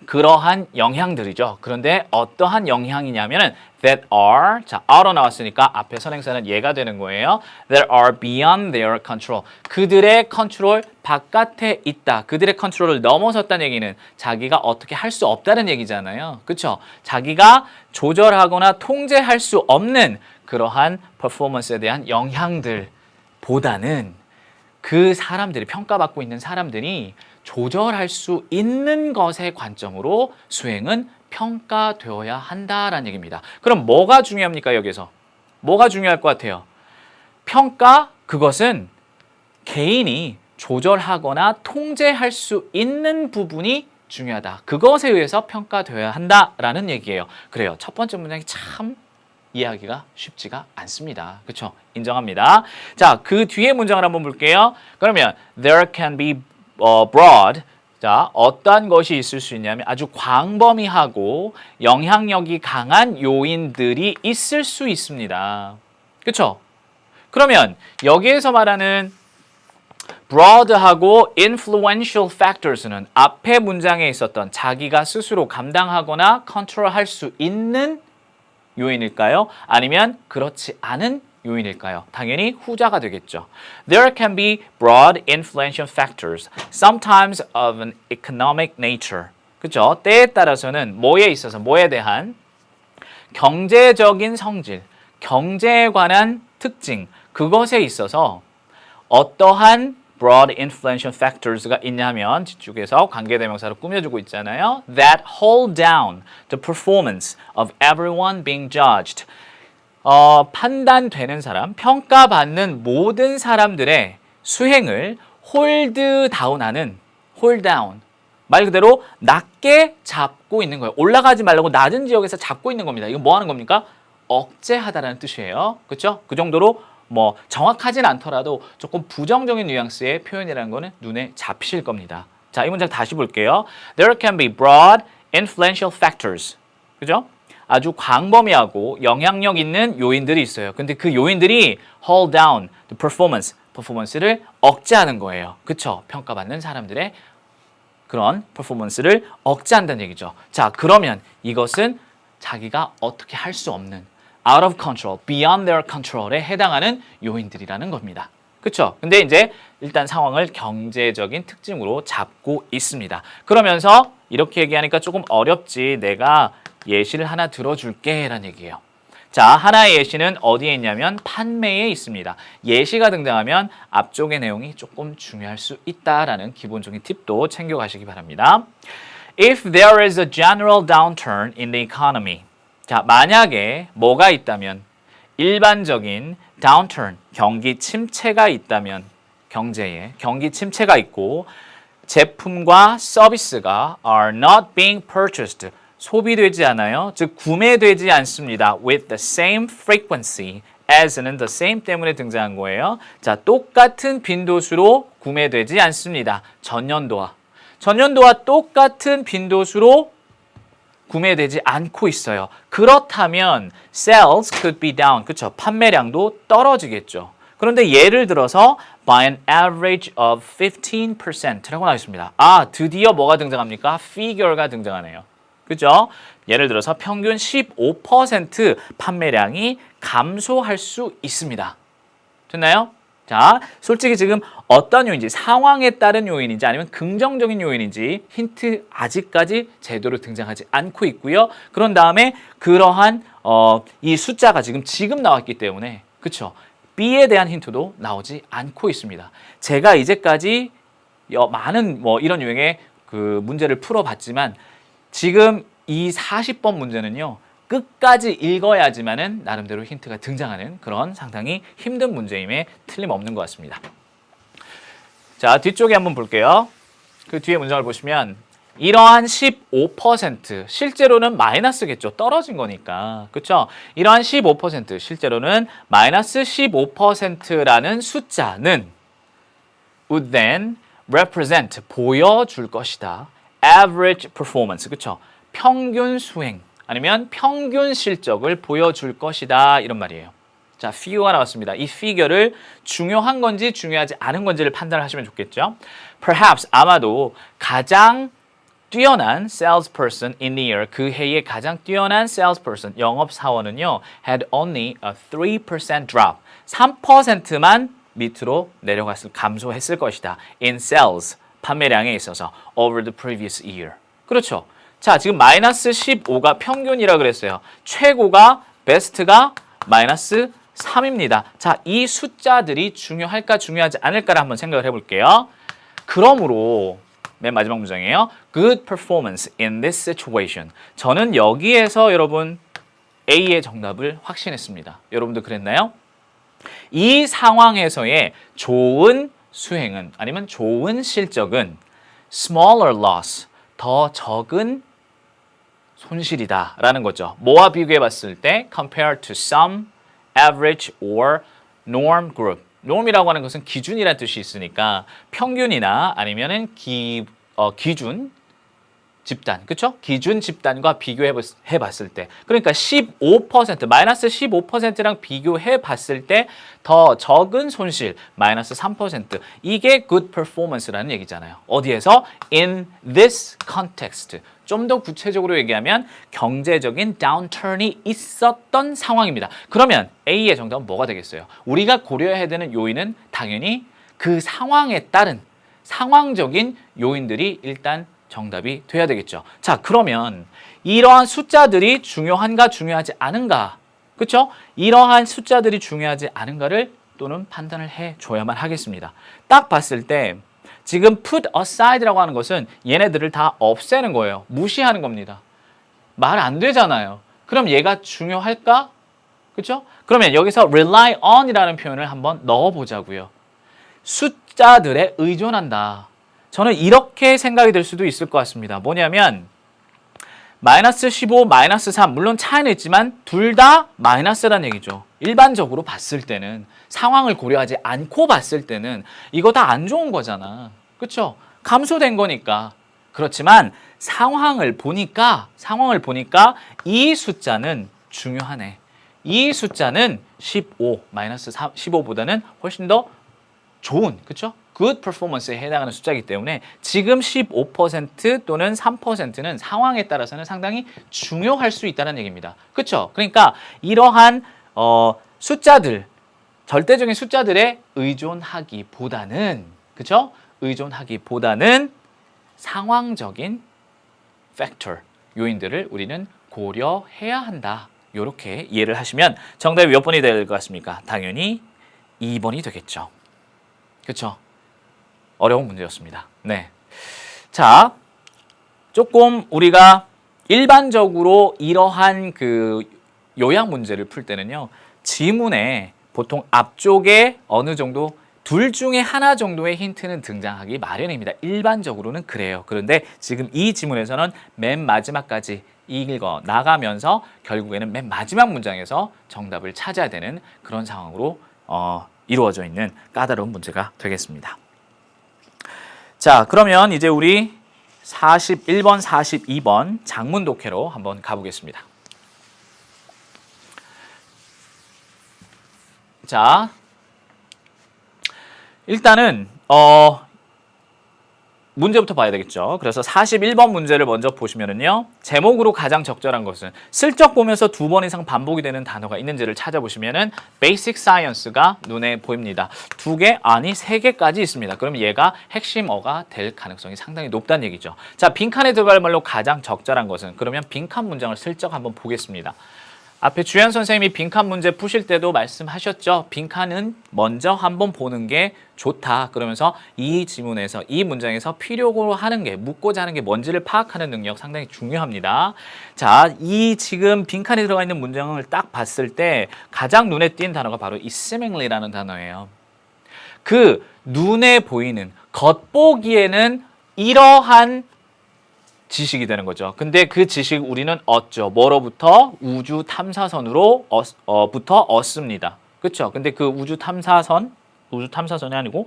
그러한 영향들이죠. 그런데 어떠한 영향이냐면은 that are, 자, are로 나왔으니까 앞에 선행사는 얘가 되는 거예요. that are beyond their control. 그들의 컨트롤 바깥에 있다. 그들의 컨트롤을 넘어섰다는 얘기는 자기가 어떻게 할 수 없다는 얘기잖아요. 그렇죠? 자기가 조절하거나 통제할 수 없는 그러한 퍼포먼스에 대한 영향들보다는 그 사람들이 평가받고 있는 사람들이 조절할 수 있는 것의 관점으로 수행은 평가되어야 한다라는 얘기입니다. 그럼 뭐가 중요합니까, 여기서? 뭐가 중요할 것 같아요? 평가, 그것은 개인이 조절하거나 통제할 수 있는 부분이 중요하다. 그것에 의해서 평가되어야 한다라는 얘기예요. 그래요. 첫 번째 문장이 참 이해하기가 쉽지가 않습니다. 그렇죠? 인정합니다. 자, 그 뒤에 문장을 한번 볼게요. 그러면 there can be broad. 자, 어떤 것이 있을 수 있냐면 아주 광범위하고 영향력이 강한 요인들이 있을 수 있습니다. 그렇죠? 그러면 여기에서 말하는 broad하고 influential factors는 앞에 문장에 있었던 자기가 스스로 감당하거나 컨트롤할 수 있는 요인일까요? 아니면 그렇지 않은 요인일까요? 당연히 후자가 되겠죠. There can be broad influential factors, sometimes of an economic nature. 그렇죠? 때에 따라서는 뭐에 있어서, 뭐에 대한 경제적인 성질, 경제에 관한 특징, 그것에 있어서 어떠한 broad influential factors가 있냐면 뒤쪽에서 관계대명사로 꾸며주고 있잖아요. That hold down the performance of everyone being judged. 판단되는 사람, 평가받는 모든 사람들의 수행을 hold down하는, hold down. 말 그대로 낮게 잡고 있는 거예요. 올라가지 말라고 낮은 지역에서 잡고 있는 겁니다. 이거 뭐 하는 겁니까? 억제하다라는 뜻이에요. 그렇죠? 그 정도로 뭐 정확하진 않더라도 조금 부정적인 뉘앙스의 표현이라는 거는 눈에 잡히실 겁니다. 자, 이 문장 다시 볼게요. There can be broad influential factors. 그죠? 아주 광범위하고 영향력 있는 요인들이 있어요. 근데 그 요인들이 hold down the performance를 억제하는 거예요. 그쵸? 평가받는 사람들의 그런 퍼포먼스를 억제한다는 얘기죠. 자, 그러면 이것은 자기가 어떻게 할 수 없는 out of control, beyond their control에 해당하는 요인들이라는 겁니다. 그렇죠? 근데 이제 일단 상황을 경제적인 특징으로 잡고 있습니다. 그러면서 이렇게 얘기하니까 조금 어렵지. 내가 예시를 하나 들어줄게 라는 얘기예요. 자, 하나의 예시는 어디에 있냐면 판매에 있습니다. 예시가 등장하면 앞쪽의 내용이 조금 중요할 수 있다라는 기본적인 팁도 챙겨가시기 바랍니다. If there is a general downturn in the economy. 자, 만약에 뭐가 있다면 일반적인 downturn, 경기 침체가 있다면 경제에 경기 침체가 있고 제품과 서비스가 are not being purchased, 소비되지 않아요. 즉 구매되지 않습니다. with the same frequency as는 the same 때문에 등장한 거예요. 자, 똑같은 빈도수로 구매되지 않습니다. 전년도와 똑같은 빈도수로 구매되지 않고 있어요. 그렇다면 sales could be down. 그렇죠? 판매량도 떨어지겠죠. 그런데 예를 들어서 by an average of 15%라고 나와 있습니다. 아, 드디어 뭐가 등장합니까? figure가 등장하네요. 그죠? 예를 들어서 평균 15% 판매량이 감소할 수 있습니다. 됐나요? 자, 솔직히 지금 어떤 요인인지, 상황에 따른 요인인지 아니면 긍정적인 요인인지 힌트 아직까지 제대로 등장하지 않고 있고요. 그런 다음에 그러한 이 숫자가 지금 나왔기 때문에 그쵸? B에 대한 힌트도 나오지 않고 있습니다. 제가 이제까지 많은 이런 유형의 그 문제를 풀어봤지만 지금 이 40번 문제는요. 끝까지 읽어야지만은 나름대로 힌트가 등장하는 그런 상당히 힘든 문제임에 틀림없는 것 같습니다. 자, 뒤쪽에 한번 볼게요. 그 뒤에 문장을 보시면 이러한 15% 실제로는 마이너스겠죠. 떨어진 거니까. 그렇죠? 이러한 15% 실제로는 마이너스 15%라는 숫자는 would then represent 보여줄 것이다. average performance. 그렇죠? 평균 수행 아니면 평균 실적을 보여줄 것이다. 이런 말이에요. 자, figure가 나왔습니다. 이 figure를 중요한 건지 중요하지 않은 건지를 판단을 하시면 좋겠죠. Perhaps 아마도 가장 뛰어난 salesperson in the year, 그 해의 가장 뛰어난 salesperson, 영업사원은요, had only a 3% drop, 3%만 밑으로 감소했을 것이다. in sales, 판매량에 있어서 over the previous year. 그렇죠. 자, 지금 마이너스 15가 평균이라 그랬어요. 최고가, 베스트가 마이너스 3입니다. 자, 이 숫자들이 중요할까 중요하지 않을까를 한번 생각을 해볼게요. 그러므로 맨 마지막 문장이에요. Good performance in this situation. 저는 여기에서 여러분 A의 정답을 확신했습니다. 여러분도 그랬나요? 이 상황에서의 좋은 수행은 아니면 좋은 실적은 smaller loss, 더 적은 손실이다 라는 거죠. 뭐와 비교해 봤을 때 compared to some average or norm group. norm이라고 하는 것은 기준이라는 뜻이 있으니까 평균이나 아니면은 기준 집단, 그렇죠? 기준 집단과 비교해 봤을 때, 그러니까 15%, 마이너스 15%랑 비교해 봤을 때 더 적은 손실, 마이너스 3%. 이게 good performance라는 얘기잖아요. 어디에서? In this context. 좀 더 구체적으로 얘기하면 경제적인 다운턴이 있었던 상황입니다. 그러면 A의 정답은 뭐가 되겠어요? 우리가 고려해야 되는 요인은 당연히 그 상황에 따른 상황적인 요인들이 일단 정답이 돼야 되겠죠. 자, 그러면 이러한 숫자들이 중요한가 중요하지 않은가, 그렇죠? 이러한 숫자들이 중요하지 않은가를 또는 판단을 해줘야만 하겠습니다. 딱 봤을 때 지금 put aside라고 하는 것은 얘네들을 다 없애는 거예요. 무시하는 겁니다. 말 안 되잖아요. 그럼 얘가 중요할까? 그렇죠? 그러면 여기서 rely on이라는 표현을 한번 넣어보자고요. 숫자들에 의존한다. 저는 이렇게 생각이 될 수도 있을 것 같습니다. 뭐냐면 마이너스 15, 마이너스 3 물론 차이는 있지만 둘 다 마이너스라는 얘기죠. 일반적으로 봤을 때는 상황을 고려하지 않고 봤을 때는 이거 다 안 좋은 거잖아. 그렇죠? 감소된 거니까. 그렇지만 상황을 보니까 이 숫자는 중요하네. 이 숫자는 15, 마이너스 15보다는 훨씬 더 좋은, 그렇죠? good performance에 해당하는 숫자이기 때문에 지금 15% 또는 3%는 상황에 따라서는 상당히 중요할 수 있다는 얘기입니다. 그렇죠? 그러니까 이러한 숫자들, 절대적인 숫자들에 의존하기보다는, 그렇죠? 의존하기보다는 상황적인 factor, 요인들을 우리는 고려해야 한다. 이렇게 이해를 하시면 정답이 몇 번이 될 것 같습니까? 당연히 2번이 되겠죠. 그렇죠? 어려운 문제였습니다. 네. 자, 조금 우리가 일반적으로 이러한 그 요약 문제를 풀 때는요, 지문에 보통 앞쪽에 어느 정도 둘 중에 하나 정도의 힌트는 등장하기 마련입니다. 일반적으로는 그래요. 그런데 지금 이 지문에서는 맨 마지막까지 읽어 나가면서 결국에는 맨 마지막 문장에서 정답을 찾아야 되는 그런 상황으로 이루어져 있는 까다로운 문제가 되겠습니다. 자, 그러면 이제 우리 41번, 42번 장문 독해로 한번 가보겠습니다. 자, 일단은 문제부터 봐야 되겠죠. 그래서 41번 문제를 먼저 보시면은요. 제목으로 가장 적절한 것은 슬쩍 보면서 2번 이상 반복이 되는 단어가 있는지를 찾아보시면은 Basic Science가 눈에 보입니다. 2개, 아니 3개까지 있습니다. 그럼 얘가 핵심어가 될 가능성이 상당히 높다는 얘기죠. 자, 빈칸에 들어갈 말로 가장 적절한 것은 그러면 빈칸 문장을 슬쩍 한번 보겠습니다. 앞에 주연 선생님이 빈칸 문제 푸실 때도 말씀하셨죠. 빈칸은 먼저 한번 보는 게 좋다. 그러면서 이 지문에서, 이 문장에서 필요로 하는 게, 묻고자 하는 게 뭔지를 파악하는 능력 상당히 중요합니다. 자, 이 지금 빈칸에 들어가 있는 문장을 딱 봤을 때 가장 눈에 띈 단어가 바로 이 seemingly라는 단어예요. 그 눈에 보이는, 겉보기에는 이러한 지식이 되는 거죠. 근데 그 지식 우리는 얻죠. 뭐로부터? 우주 탐사선으로 부터 얻습니다. 그렇죠? 근데 그 우주 탐사선이 아니고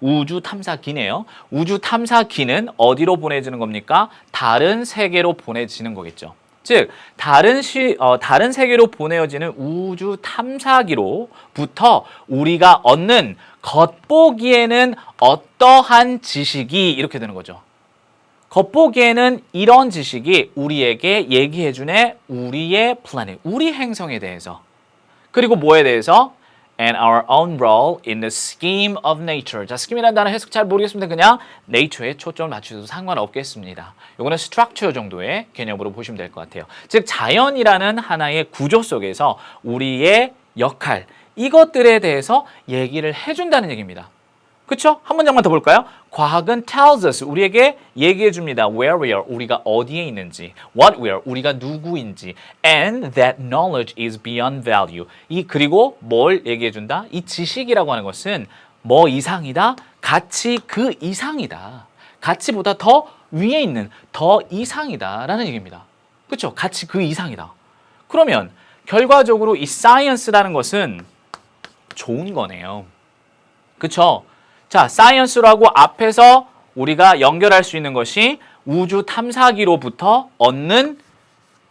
우주 탐사기네요. 우주 탐사기는 어디로 보내지는 겁니까? 다른 세계로 보내지는 거겠죠. 즉 다른 세계로 보내어지는 우주 탐사기로부터 우리가 얻는 겉보기에는 어떠한 지식이 이렇게 되는 거죠. 겉보기에는 이런 지식이 우리에게 얘기해주네 우리의 플래닛, 우리 행성에 대해서. 그리고 뭐에 대해서? And our own role in the scheme of nature. 자, scheme이라는 단어 해석 잘 모르겠습니다. 그냥 nature에 초점을 맞추셔도 상관없겠습니다. 이거는 structure 정도의 개념으로 보시면 될 것 같아요. 즉 자연이라는 하나의 구조 속에서 우리의 역할, 이것들에 대해서 얘기를 해준다는 얘기입니다. 그렇죠? 한 문장만 더 볼까요? 과학은 tells us, 우리에게 얘기해 줍니다. Where we are, 우리가 어디에 있는지. What we are, 우리가 누구인지. And that knowledge is beyond value. 그리고 뭘 얘기해 준다? 이 지식이라고 하는 것은 뭐 이상이다? 가치 그 이상이다. 가치보다 더 위에 있는 더 이상이다 라는 얘기입니다. 그렇죠? 가치 그 이상이다. 그러면 결과적으로 이 science라는 것은 좋은 거네요. 그렇죠? 자, 사이언스라고 앞에서 우리가 연결할 수 있는 것이 우주 탐사기로부터 얻는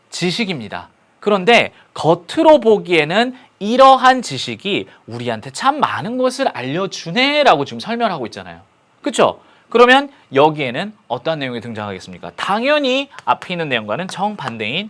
지식입니다. 그런데 겉으로 보기에는 이러한 지식이 우리한테 참 많은 것을 알려주네라고 지금 설명하고 있잖아요. 그렇죠? 그러면 여기에는 어떤 내용이 등장하겠습니까? 당연히 앞에 있는 내용과는 정반대인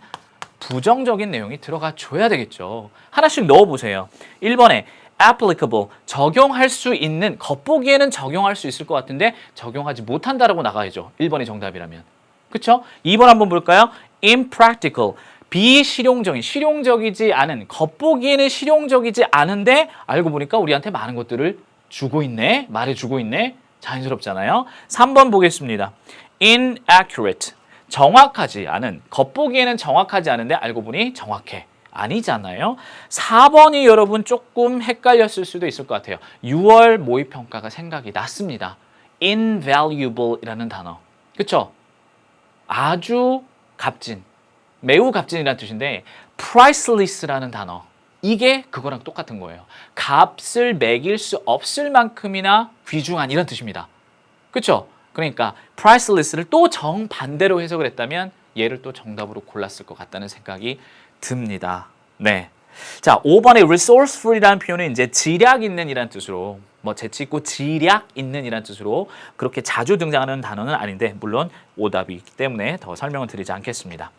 부정적인 내용이 들어가 줘야 되겠죠. 하나씩 넣어보세요. 1번에 applicable, 적용할 수 있는, 겉보기에는 적용할 수 있을 것 같은데 적용하지 못한다라고 나가야죠. 1번이 정답이라면. 그렇죠? 2번 한번 볼까요? impractical, 비실용적인, 실용적이지 않은, 겉보기에는 실용적이지 않은데 알고 보니까 우리한테 많은 것들을 주고 있네, 말해주고 있네. 자연스럽잖아요. 3번 보겠습니다. inaccurate, 정확하지 않은, 겉보기에는 정확하지 않은데 알고 보니 정확해. 아니잖아요. 4번이 여러분 조금 헷갈렸을 수도 있을 것 같아요. 6월 모의평가가 생각이 났습니다. invaluable이라는 단어. 그렇죠? 아주 값진, 매우 값진이라는 뜻인데 priceless라는 단어. 이게 그거랑 똑같은 거예요. 값을 매길 수 없을 만큼이나 귀중한 이런 뜻입니다. 그렇죠? 그러니까 priceless를 또 정반대로 해석을 했다면 얘를 또 정답으로 골랐을 것 같다는 생각이 듭니다. 네. 자, 5번의 resourceful이라는 표현은 이제 지략 있는 이라는 뜻으로, 뭐 재치 있고 지략 있는 이라는 뜻으로 그렇게 자주 등장하는 단어는 아닌데 물론 오답이기 때문에 더 설명을 드리지 않겠습니다.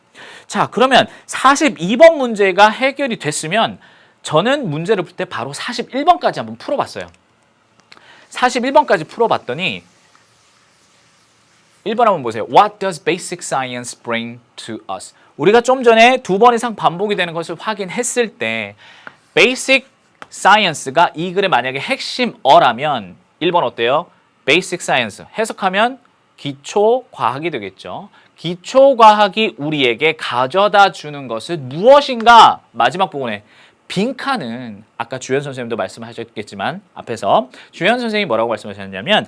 자, 그러면 42번 문제가 해결이 됐으면 저는 문제를 풀 때 바로 41번까지 한번 풀어봤어요. 41번까지 풀어봤더니 1번 한번 보세요. What does basic science bring to us? 우리가 좀 전에 2번 이상 반복이 되는 것을 확인했을 때 basic science가 이 글의 만약에 핵심어라면 1번 어때요? basic science 해석하면 기초 과학이 되겠죠. 기초 과학이 우리에게 가져다 주는 것은 무엇인가? 마지막 부분에 빈칸은 아까 주연 선생님도 말씀하셨겠지만 앞에서 주연 선생님이 뭐라고 말씀하셨냐면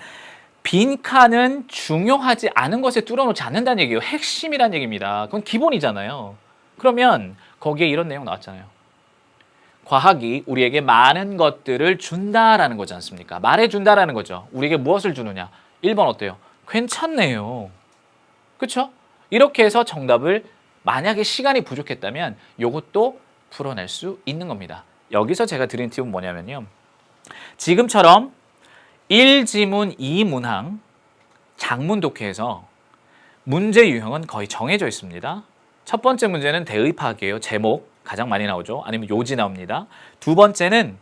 빈칸은 중요하지 않은 것에 뚫어놓지 않는다는 얘기예요. 핵심이란 얘기입니다. 그건 기본이잖아요. 그러면 거기에 이런 내용 나왔잖아요. 과학이 우리에게 많은 것들을 준다라는 거지 않습니까? 말해준다라는 거죠. 우리에게 무엇을 주느냐? 1번 어때요? 괜찮네요. 그렇죠? 이렇게 해서 정답을 만약에 시간이 부족했다면 이것도 풀어낼 수 있는 겁니다. 여기서 제가 드린 팁은 뭐냐면요. 지금처럼 1지문, 2문항, 장문 독해에서 문제 유형은 거의 정해져 있습니다. 첫 번째 문제는 대의파악이에요. 제목 가장 많이 나오죠. 아니면 요지 나옵니다. 두 번째는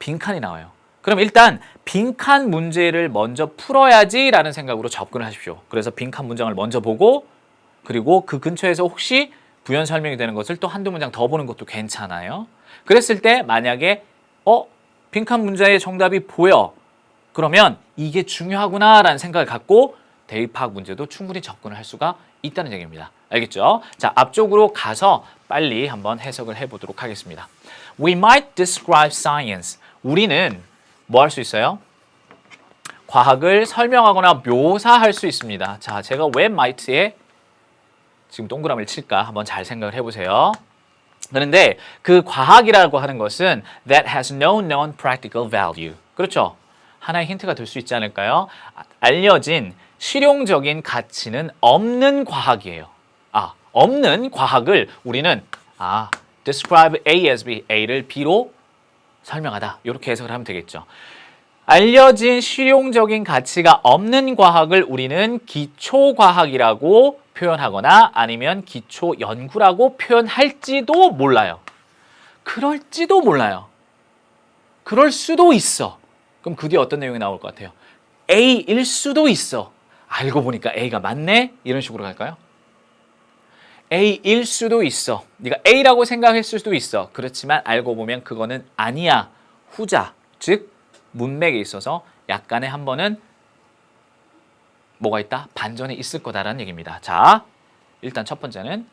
빈칸이 나와요. 그럼 일단 빈칸 문제를 먼저 풀어야지라는 생각으로 접근을 하십시오. 그래서 빈칸 문장을 먼저 보고 그리고 그 근처에서 혹시 부연 설명이 되는 것을 또 한두 문장 더 보는 것도 괜찮아요. 그랬을 때 만약에 빈칸 문제의 정답이 보여. 그러면 이게 중요하구나라는 생각을 갖고 대입파악 문제도 충분히 접근을 할 수가 있다는 얘기입니다. 알겠죠? 자, 앞쪽으로 가서 빨리 한번 해석을 해보도록 하겠습니다. We might describe science. 우리는 뭐 할 수 있어요? 과학을 설명하거나 묘사할 수 있습니다. 자, 제가 왜 might에 지금 동그라미를 칠까 한번 잘 생각을 해보세요. 그런데 그 과학이라고 하는 것은 that has no known practical value. 그렇죠? 하나의 힌트가 될 수 있지 않을까요? 알려진 실용적인 가치는 없는 과학이에요. 없는 과학을 우리는 describe A as B, A를 B로 설명하다. 이렇게 해석을 하면 되겠죠. 알려진 실용적인 가치가 없는 과학을 우리는 기초과학이라고 표현하거나 아니면 기초연구라고 표현할지도 몰라요. 그럴지도 몰라요. 그럴 수도 있어. 그럼 그 뒤에 어떤 내용이 나올 것 같아요? A일 수도 있어. 알고 보니까 A가 맞네? 이런 식으로 갈까요? A일 수도 있어. 네가 A라고 생각했을 수도 있어. 그렇지만 알고 보면 그거는 아니야. 후자, 즉 문맥에 있어서 약간의 한 번은 뭐가 있다? 반전이 있을 거다라는 얘기입니다. 자, 일단 첫 번째는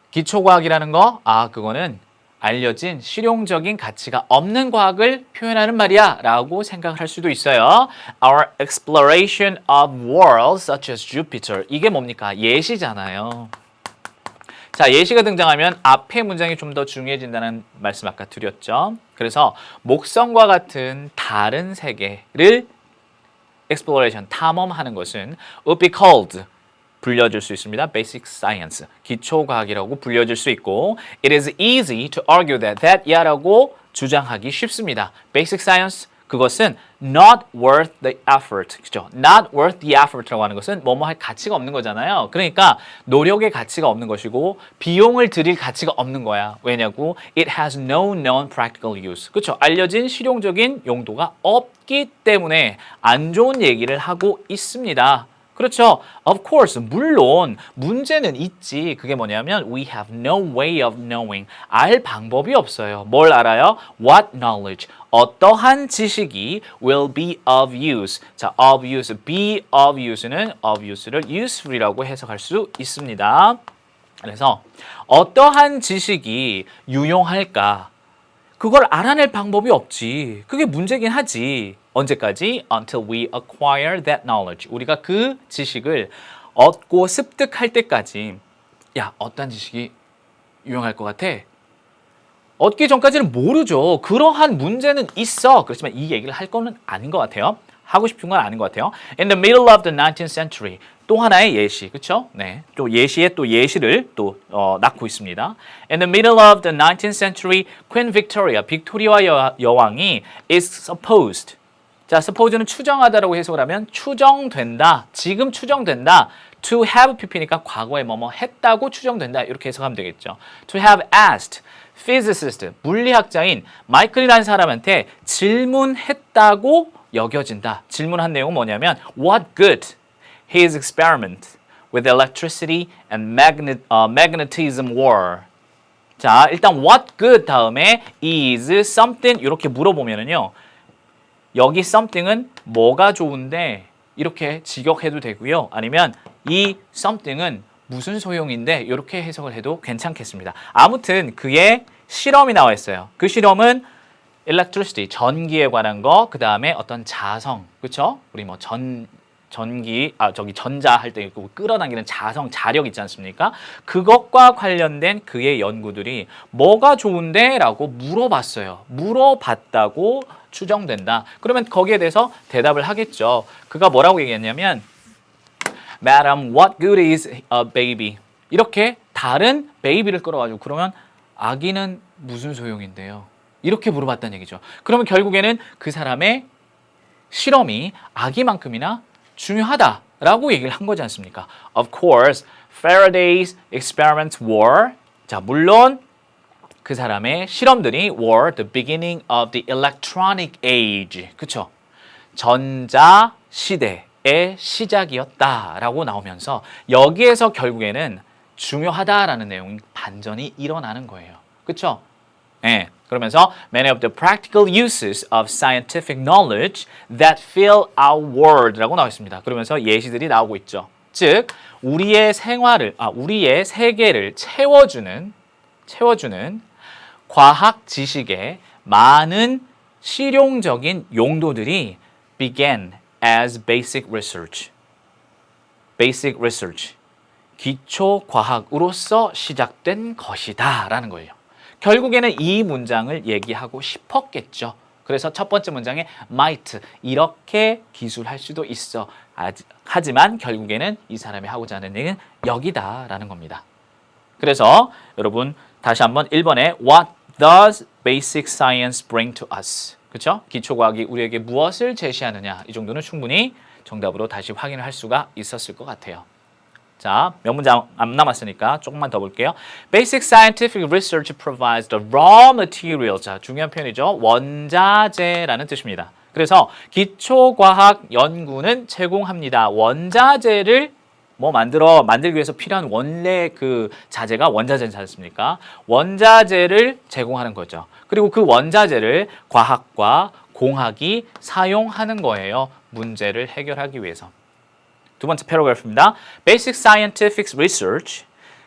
기초과학이라는 거, 그거는 알려진 실용적인 가치가 없는 과학을 표현하는 말이야 라고 생각을 할 수도 있어요. Our exploration of worlds such as Jupiter. 이게 뭡니까? 예시잖아요. 자, 예시가 등장하면 앞의 문장이 좀 더 중요해진다는 말씀 아까 드렸죠. 그래서 목성과 같은 다른 세계를 exploration, 탐험하는 것은 would be called, 불려질 수 있습니다. Basic science, 기초과학이라고 불려질 수 있고 It is easy to argue that 야라고 주장하기 쉽습니다. Basic science, 그것은 not worth the effort, 그죠? Not worth the effort라고 하는 것은 뭐뭐 할 가치가 없는 거잖아요. 그러니까 노력의 가치가 없는 것이고 비용을 들일 가치가 없는 거야. 왜냐고? It has no known practical use. 그렇죠? 알려진 실용적인 용도가 없기 때문에 안 좋은 얘기를 하고 있습니다. 그렇죠. Of course, 물론 문제는 있지. 그게 뭐냐면 we have no way of knowing. 알 방법이 없어요. 뭘 알아요? What knowledge. 어떠한 지식이 will be of use. 자, of use, be of use는 of use를 useful이라고 해석할 수 있습니다. 그래서 어떠한 지식이 유용할까? 그걸 알아낼 방법이 없지. 그게 문제긴 하지. 언제까지? Until we acquire that knowledge. 우리가 그 지식을 얻고 습득할 때까지 야, 어떤 지식이 유용할 것 같아? 얻기 전까지는 모르죠. 그러한 문제는 있어. 그렇지만 이 얘기를 할 거는 아닌 것 같아요. 하고 싶은 건 아닌 것 같아요. In the middle of the 19th century. 또 하나의 예시, 그렇죠? 네, 또 예시에 또 예시를 또 낳고 있습니다. In the middle of the 19th century, Queen Victoria, 빅토리아 여왕이 is supposed. 자, suppose는 추정하다라고 해석을 하면 추정된다, 지금 추정된다. To have pp니까 과거에 뭐뭐 했다고 추정된다. 이렇게 해석하면 되겠죠. To have asked physicist, 물리학자인 마이클이라는 사람한테 질문했다고 여겨진다. 질문한 내용은 뭐냐면 What good his experiment with electricity and magnetism were. 자, 일단 what good 다음에 is something 이렇게 물어보면은요. 여기 something은 뭐가 좋은데 이렇게 직역해도 되고요. 아니면 이 something은 무슨 소용인데 이렇게 해석을 해도 괜찮겠습니다. 아무튼 그의 실험이 나와 있어요. 그 실험은 electricity, 전기에 관한 거, 그 다음에 어떤 자성, 그렇죠? 우리 뭐 전기, 전자 할 때 끌어당기는 자성, 자력 있지 않습니까? 그것과 관련된 그의 연구들이 뭐가 좋은데? 라고 물어봤어요. 물어봤다고 추정된다. 그러면 거기에 대해서 대답을 하겠죠. 그가 뭐라고 얘기했냐면 Madam, what good is a baby? 이렇게 다른 베이비를 끌어가지고 그러면 아기는 무슨 소용인데요? 이렇게 물어봤다는 얘기죠. 그러면 결국에는 그 사람의 실험이 아기만큼이나 중요하다라고 얘기를 한 거지 않습니까? Of course, Faraday's experiments were 자, 물론 그 사람의 실험들이 were the beginning of the electronic age. 그쵸? 전자 시대의 시작이었다라고 나오면서 여기에서 결국에는 중요하다라는 내용이 반전이 일어나는 거예요. 그쵸? 네. 그러면서 many of the practical uses of scientific knowledge that fill our world라고 나와 있습니다. 그러면서 예시들이 나오고 있죠. 즉 우리의 우리의 세계를 채워주는 과학 지식의 많은 실용적인 용도들이 began as basic research. basic research. 기초 과학으로서 시작된 것이다 라는 거예요. 결국에는 이 문장을 얘기하고 싶었겠죠. 그래서 첫 번째 문장에 might 이렇게 기술할 수도 있어. 하지만 결국에는 이 사람이 하고자 하는 얘기는 여기다라는 겁니다. 그래서 여러분 다시 한번 1번에 What does basic science bring to us? 그렇죠? 기초과학이 우리에게 무엇을 제시하느냐 이 정도는 충분히 정답으로 다시 확인을 할 수가 있었을 것 같아요. 자, 몇 문장 안 남았으니까 조금만 더 볼게요. Basic scientific research provides the raw materials. 자, 중요한 표현이죠. 원자재라는 뜻입니다. 그래서 기초과학 연구는 제공합니다. 원자재를 만들기 위해서 필요한 원래 그 자재가 원자재지 않습니까? 원자재를 제공하는 거죠. 그리고 그 원자재를 과학과 공학이 사용하는 거예요. 문제를 해결하기 위해서. 두 번째 패러그래프입니다. Basic scientific research,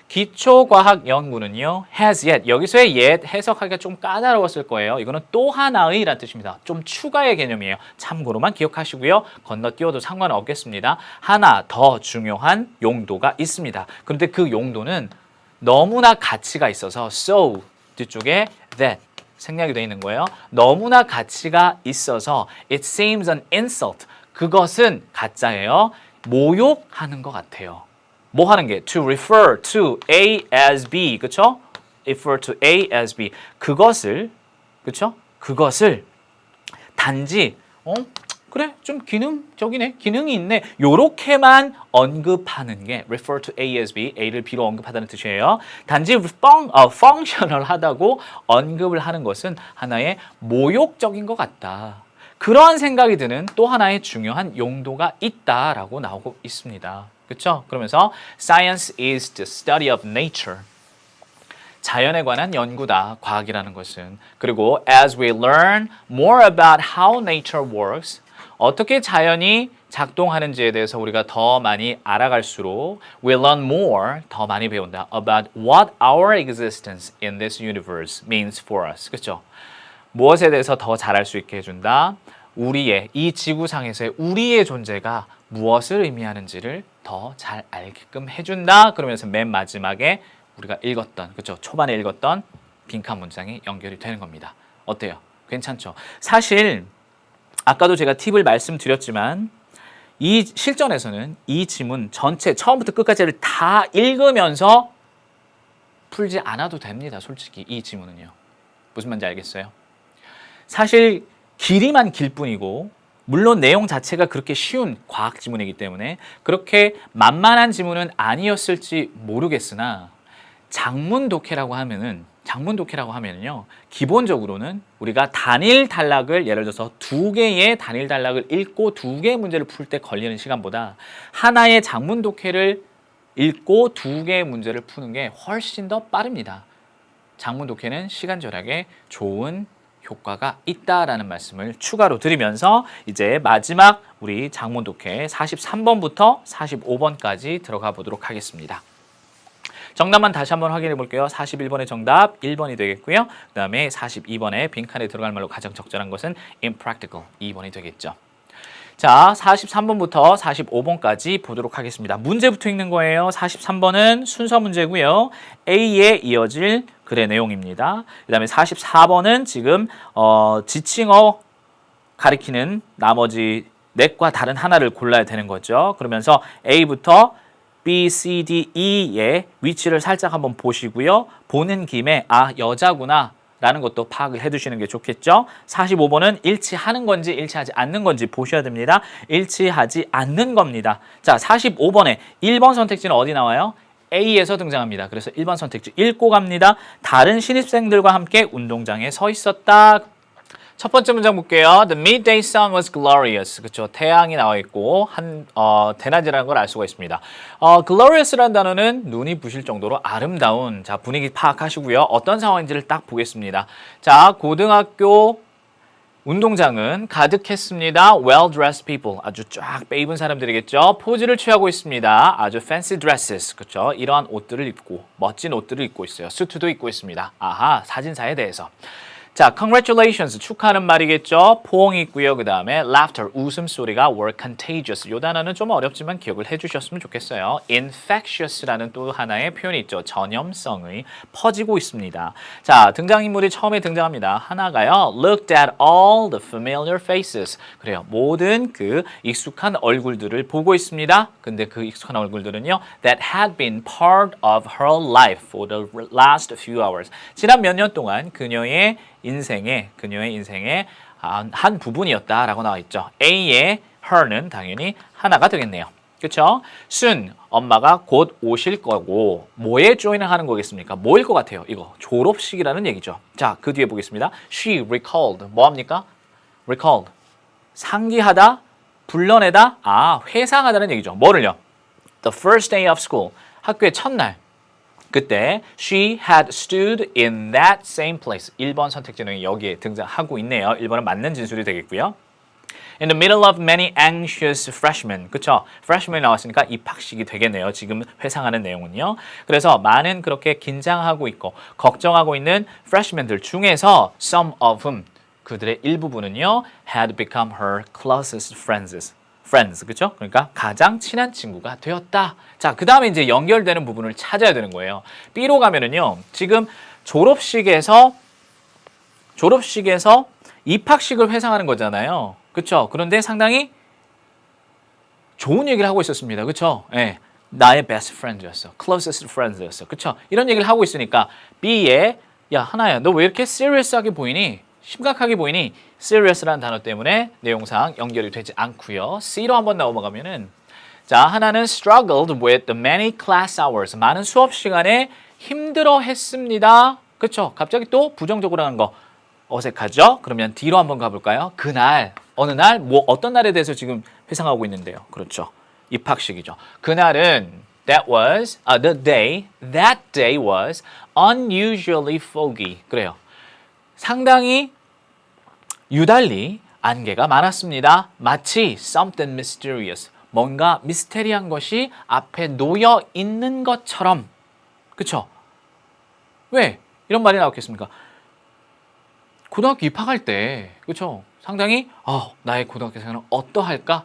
기초과학 연구는요. has yet, 여기서의 yet 해석하기가 좀 까다로웠을 거예요. 이거는 또 하나의 라는 뜻입니다. 좀 추가의 개념이에요. 참고로만 기억하시고요. 건너뛰어도 상관은 없겠습니다. 하나 더 중요한 용도가 있습니다. 그런데 그 용도는 너무나 가치가 있어서 so 뒤쪽에 that 생략이 되어 있는 거예요. 너무나 가치가 있어서 it seems an insult, 그것은 가짜예요. 모욕하는 것 같아요. 뭐 하는 게? To refer to A as B. 그쵸? refer to A as B. 그것을, 그쵸? 그것을 단지, 그래, 좀 기능적이네. 기능이 있네. 요렇게만 언급하는 게 refer to A as B. A를 B로 언급하다는 뜻이에요. 단지 functional하다고 언급을 하는 것은 하나의 모욕적인 것 같다. 그러한 생각이 드는 또 하나의 중요한 용도가 있다라고 나오고 있습니다. 그렇죠? 그러면서 Science is the study of nature. 자연에 관한 연구다, 과학이라는 것은. 그리고 as we learn more about how nature works, 어떻게 자연이 작동하는지에 대해서 우리가 더 많이 알아갈수록 we learn more, 더 많이 배운다 about what our existence in this universe means for us. 그렇죠? 무엇에 대해서 더 잘할 수 있게 해준다. 우리의 이 지구상에서의 우리의 존재가 무엇을 의미하는지를 더 잘 알게끔 해준다. 그러면서 맨 마지막에 우리가 읽었던, 그렇죠? 초반에 읽었던 빈칸 문장이 연결이 되는 겁니다. 어때요? 괜찮죠? 사실 아까도 제가 팁을 말씀드렸지만 이 실전에서는 이 지문 전체 처음부터 끝까지를 다 읽으면서 풀지 않아도 됩니다. 솔직히 이 지문은요. 무슨 말인지 알겠어요? 사실 길이만 길 뿐이고 물론 내용 자체가 그렇게 쉬운 과학 지문이기 때문에 그렇게 만만한 지문은 아니었을지 모르겠으나 장문 독해라고 하면은요 기본적으로는 우리가 단일 단락을 예를 들어서 2개의 단일 단락을 읽고 2개의 문제를 풀 때 걸리는 시간보다 하나의 장문 독해를 읽고 2개의 문제를 푸는 게 훨씬 더 빠릅니다. 장문 독해는 시간 절약에 좋은 효과가 있다라는 말씀을 추가로 드리면서 이제 마지막 우리 장문 독해 43번부터 45번까지 들어가 보도록 하겠습니다. 정답만 다시 한번 확인해 볼게요. 41번의 정답 1번이 되겠고요. 그 다음에 42번에 빈칸에 들어갈 말로 가장 적절한 것은 impractical 2번이 되겠죠. 자, 43번부터 45번까지 보도록 하겠습니다. 문제부터 읽는 거예요. 43번은 순서 문제고요. A에 이어질 글의 내용입니다. 그 다음에 44번은 지금 지칭어 가리키는 나머지 넷과 다른 하나를 골라야 되는 거죠. 그러면서 A부터 B, C, D, E의 위치를 살짝 한번 보시고요. 보는 김에 아, 여자구나 라는 것도 파악을 해두시는 게 좋겠죠. 45번은 일치하는 건지 일치하지 않는 건지 보셔야 됩니다. 일치하지 않는 겁니다. 자, 45번에 1번 선택지는 어디 나와요? A에서 등장합니다. 그래서 1번 선택지 읽고 갑니다. 다른 신입생들과 함께 운동장에 서 있었다. 첫 번째 문장 볼게요. The midday sun was glorious. 그렇죠. 태양이 나와 있고 대낮이라는 걸 알 수가 있습니다. glorious라는 단어는 눈이 부실 정도로 아름다운. 자, 분위기 파악하시고요. 어떤 상황인지를 딱 보겠습니다. 자, 고등학교 운동장은 가득했습니다. Well-dressed people. 아주 쫙 빼입은 사람들이겠죠. 포즈를 취하고 있습니다. 아주 fancy dresses. 그렇죠. 이러한 옷들을 입고 멋진 옷들을 입고 있어요. 수트도 입고 있습니다. 아하, 사진사에 대해서. 자, congratulations 축하하는 말이겠죠. 포옹이 있고요. 그 다음에 laughter 웃음소리가 were contagious. 이 단어는 좀 어렵지만 기억을 해주셨으면 좋겠어요. infectious라는 또 하나의 표현이 있죠. 전염성의 퍼지고 있습니다. 자, 등장인물이 처음에 등장합니다. 하나가요. looked at all the familiar faces. 그래요. 모든 그 익숙한 얼굴들을 보고 있습니다. 근데 그 익숙한 얼굴들은요. that had been part of her life for the last few hours. 지난 몇 년 동안 그녀의 인생의 한 부분이었다라고 나와 있죠. A의 her는 당연히 하나가 되겠네요. 그렇죠? soon 엄마가 곧 오실 거고 뭐에 join을 하는 거겠습니까? 뭐일 것 같아요? 이거 졸업식이라는 얘기죠. 자, 그 뒤에 보겠습니다. She recalled 뭐합니까? recalled 상기하다, 불러내다, 회상하다는 얘기죠. 뭐를요? The first day of school 학교의 첫날 그때 she had stood in that same place. 1번 선택지는 여기에 등장하고 있네요. 1번은 맞는 진술이 되겠고요. In the middle of many anxious freshmen. 그쵸? freshman이 나왔으니까 입학식이 되겠네요. 지금 회상하는 내용은요. 그래서 많은 그렇게 긴장하고 있고 걱정하고 있는 freshman들 중에서 some of whom 그들의 일부분은요 had become her closest friends. 그렇죠? 그러니까 가장 친한 친구가 되었다. 자, 그 다음에 이제 연결되는 부분을 찾아야 되는 거예요. B로 가면은요, 지금 졸업식에서 입학식을 회상하는 거잖아요. 그렇죠? 그런데 상당히 좋은 얘기를 하고 있었습니다. 그렇죠? 예. 나의 best friend였어. closest friends였어. 그렇죠? 이런 얘기를 하고 있으니까 B에 야, 하나야, 너 왜 이렇게 serious하게 보이니? 심각하게 보이니? serious라는 단어 때문에 내용상 연결이 되지 않고요. C로 한번 넘어가면은 자, 하나는 struggled with the many class hours. 많은 수업 시간에 힘들어 했습니다. 그렇죠? 갑자기 또 부정적으로 하는 거 어색하죠? 그러면 D로 한번 가볼까요? 그날, 어느 날, 뭐 어떤 날에 대해서 지금 회상하고 있는데요. 그렇죠? 입학식이죠. 그날은 that day was unusually foggy. 그래요. 상당히 유달리 안개가 많았습니다. 마치 something mysterious, 뭔가 미스테리한 것이 앞에 놓여 있는 것처럼. 그쵸? 왜 이런 말이 나왔겠습니까? 고등학교 입학할 때, 그쵸? 상당히 나의 고등학교 생활은 어떠할까?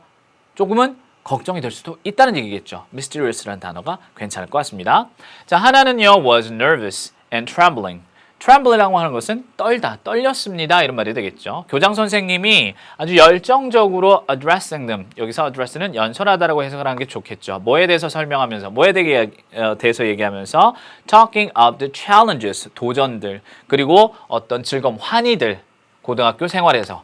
조금은 걱정이 될 수도 있다는 얘기겠죠. mysterious라는 단어가 괜찮을 것 같습니다. 자, 하나는요 was nervous and trembling이라고 하는 것은 떨렸습니다. 이런 말이 되겠죠. 교장 선생님이 아주 열정적으로 addressing them. 여기서 address는 연설하다라고 해석을 하는 게 좋겠죠. 뭐에 대해서 설명하면서, 뭐에 대해서 얘기하면서 talking of the challenges, 도전들, 그리고 어떤 즐거움, 환희들, 고등학교 생활에서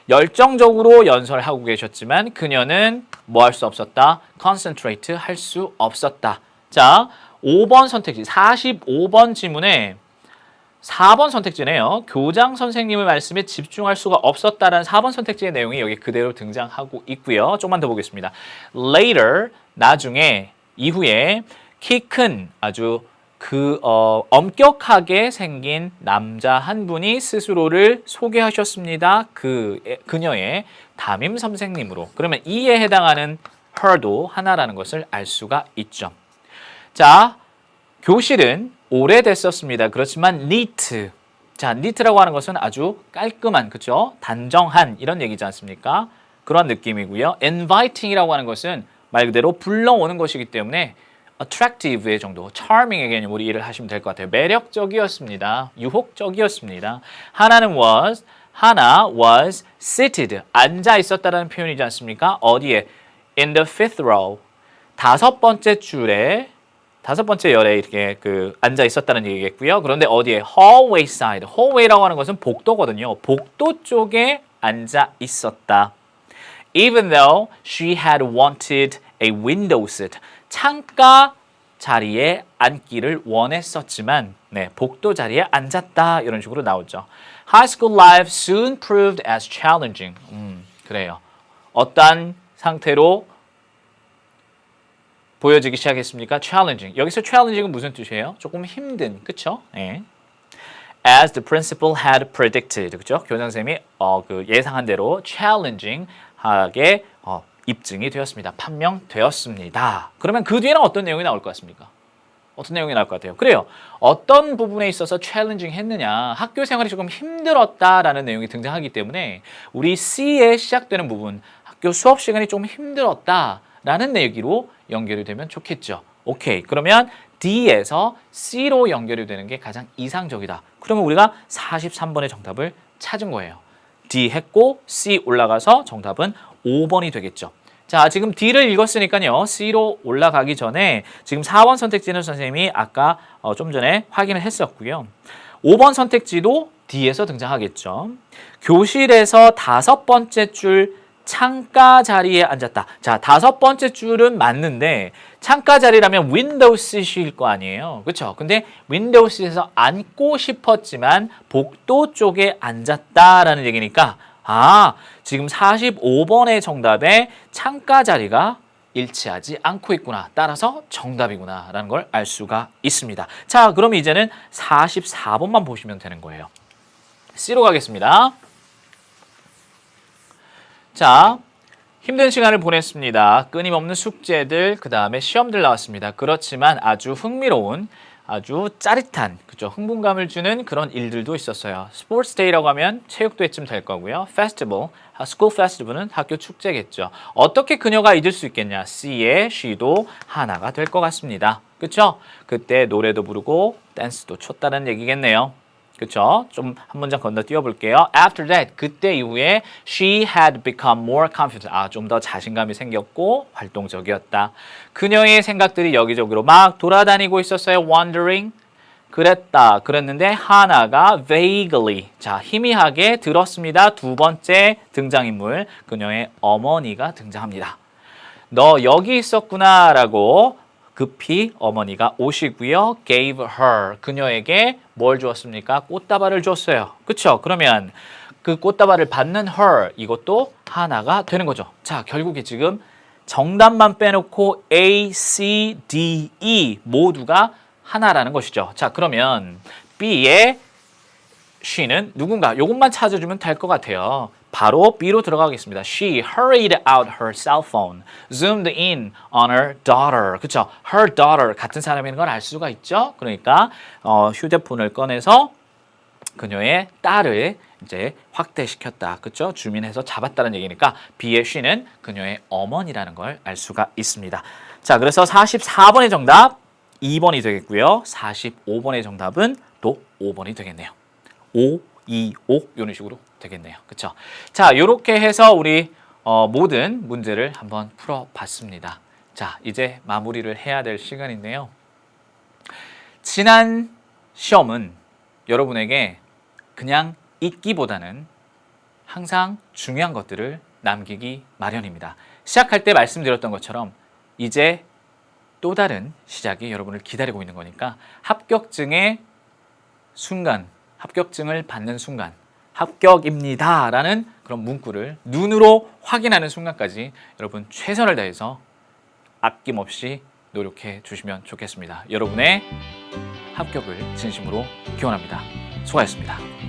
열정적으로 연설하고 계셨지만 그녀는 뭐 할 수 없었다? concentrate 할 수 없었다. 자, 5번 선택지, 45번 지문에 4번 선택지네요. 교장 선생님의 말씀에 집중할 수가 없었다라는 4번 선택지의 내용이 여기 그대로 등장하고 있고요. 조금만 더 보겠습니다. Later, 나중에, 이후에 키 큰 아주 엄격하게 생긴 남자 한 분이 스스로를 소개하셨습니다. 그녀의 담임 선생님으로. 그러면 이에 해당하는 her도 하나라는 것을 알 수가 있죠. 자, 교실은 오래됐었습니다. 그렇지만 neat. 자, neat라고 하는 것은 아주 깔끔한, 그죠? 단정한 이런 얘기지 않습니까? 그런 느낌이고요. inviting이라고 하는 것은 말 그대로 불러오는 것이기 때문에 attractive의 정도, charming의 개념으로 이해를 하시면 될 것 같아요. 매력적이었습니다. 유혹적이었습니다. 하나 was seated, 앉아 있었다라는 표현이지 않습니까? 어디에? In the fifth row, 다섯 번째 열에 이렇게 앉아 있었다는 얘기겠고요. 그런데 어디에? hallway side, hallway라고 하는 것은 복도거든요. 복도 쪽에 앉아 있었다. Even though she had wanted a window seat, 창가 자리에 앉기를 원했었지만 복도 자리에 앉았다 이런 식으로 나오죠. High school life soon proved as challenging. 그래요. 어떤 상태로 보여지기 시작했습니까? challenging. 여기서 challenging은 무슨 뜻이에요? 조금 힘든, 그쵸? 네. As the principal had predicted, 그죠? 교장선생님이 예상한 대로 challenging하게 입증이 되었습니다. 판명되었습니다. 그러면 그 뒤에는 어떤 내용이 나올 것 같습니까? 어떤 내용이 나올 것 같아요? 그래요. 어떤 부분에 있어서 챌린징 했느냐, 학교 생활이 조금 힘들었다라는 내용이 등장하기 때문에 우리 C에 시작되는 부분, 학교 수업 시간이 좀 힘들었다라는 얘기로 연결이 되면 좋겠죠. 오케이. 그러면 D에서 C로 연결이 되는 게 가장 이상적이다. 그러면 우리가 43번의 정답을 찾은 거예요. D 했고 C 올라가서 정답은 5번이 되겠죠. 자, 지금 D를 읽었으니까요. C로 올라가기 전에 지금 4번 선택지는 선생님이 아까 좀 전에 확인을 했었고요. 5번 선택지도 D에서 등장하겠죠. 교실에서 다섯 번째 줄 창가 자리에 앉았다. 자, 다섯 번째 줄은 맞는데 창가 자리라면 윈도우 시트일 거 아니에요. 그렇죠? 근데 윈도우 시트에서 앉고 싶었지만 복도 쪽에 앉았다라는 얘기니까 지금 45번의 정답에 창가 자리가 일치하지 않고 있구나. 따라서 정답이구나 라는 걸 알 수가 있습니다. 자, 그럼 이제는 44번만 보시면 되는 거예요. C로 가겠습니다. 자, 힘든 시간을 보냈습니다. 끊임없는 숙제들, 그 다음에 시험들 나왔습니다. 그렇지만 아주 흥미로운, 아주 짜릿한, 그죠? 흥분감을 주는 그런 일들도 있었어요. 스포츠 데이라고 하면 체육대회쯤 될 거고요. 페스티벌, 스쿨 페스티벌은 학교 축제겠죠. 어떻게 그녀가 잊을 수 있겠냐? C의 she도 하나가 될 것 같습니다. 그렇죠? 그때 노래도 부르고 댄스도 췄다는 얘기겠네요. 그렇죠? 좀 한 문장 건너 띄워볼게요. After that, 그때 이후에 she had become more confident. 좀 더 자신감이 생겼고 활동적이었다. 그녀의 생각들이 여기저기로 막 돌아다니고 있었어요. Wandering. 그랬는데 하나가 vaguely. 자, 희미하게 들었습니다. 두 번째 등장인물, 그녀의 어머니가 등장합니다. 너 여기 있었구나 라고 급히 어머니가 오시고요. gave her, 그녀에게 뭘 주었습니까? 꽃다발을 줬어요. 그렇죠? 그러면 그 꽃다발을 받는 her, 이것도 하나가 되는 거죠. 자, 결국에 지금 정답만 빼놓고 A, C, D, E 모두가 하나라는 것이죠. 자, 그러면 B의 she는 누군가? 이것만 찾아주면 될 것 같아요. 바로 B로 들어가겠습니다. She hurried out her cell phone, zoomed in on her daughter. 그렇죠? Her daughter 같은 사람인 걸 알 수가 있죠. 그러니까 휴대폰을 꺼내서 그녀의 딸을 이제 확대시켰다. 그렇죠? 주민해서 잡았다는 얘기니까 B의 she는 그녀의 어머니라는 걸 알 수가 있습니다. 자, 그래서 44번의 정답 2번이 되겠고요. 45번의 정답은 또 5번이 되겠네요. 5, 2, 5 이런 식으로 되겠네요. 그렇죠? 자, 이렇게 해서 우리 모든 문제를 한번 풀어봤습니다. 자, 이제 마무리를 해야 될 시간인데요. 지난 시험은 여러분에게 그냥 읽기보다는 항상 중요한 것들을 남기기 마련입니다. 시작할 때 말씀드렸던 것처럼 이제 또 다른 시작이 여러분을 기다리고 있는 거니까 합격증의 순간, 합격증을 받는 순간, 합격입니다 라는 그런 문구를 눈으로 확인하는 순간까지 여러분 최선을 다해서 아낌없이 노력해 주시면 좋겠습니다. 여러분의 합격을 진심으로 기원합니다. 수고하셨습니다.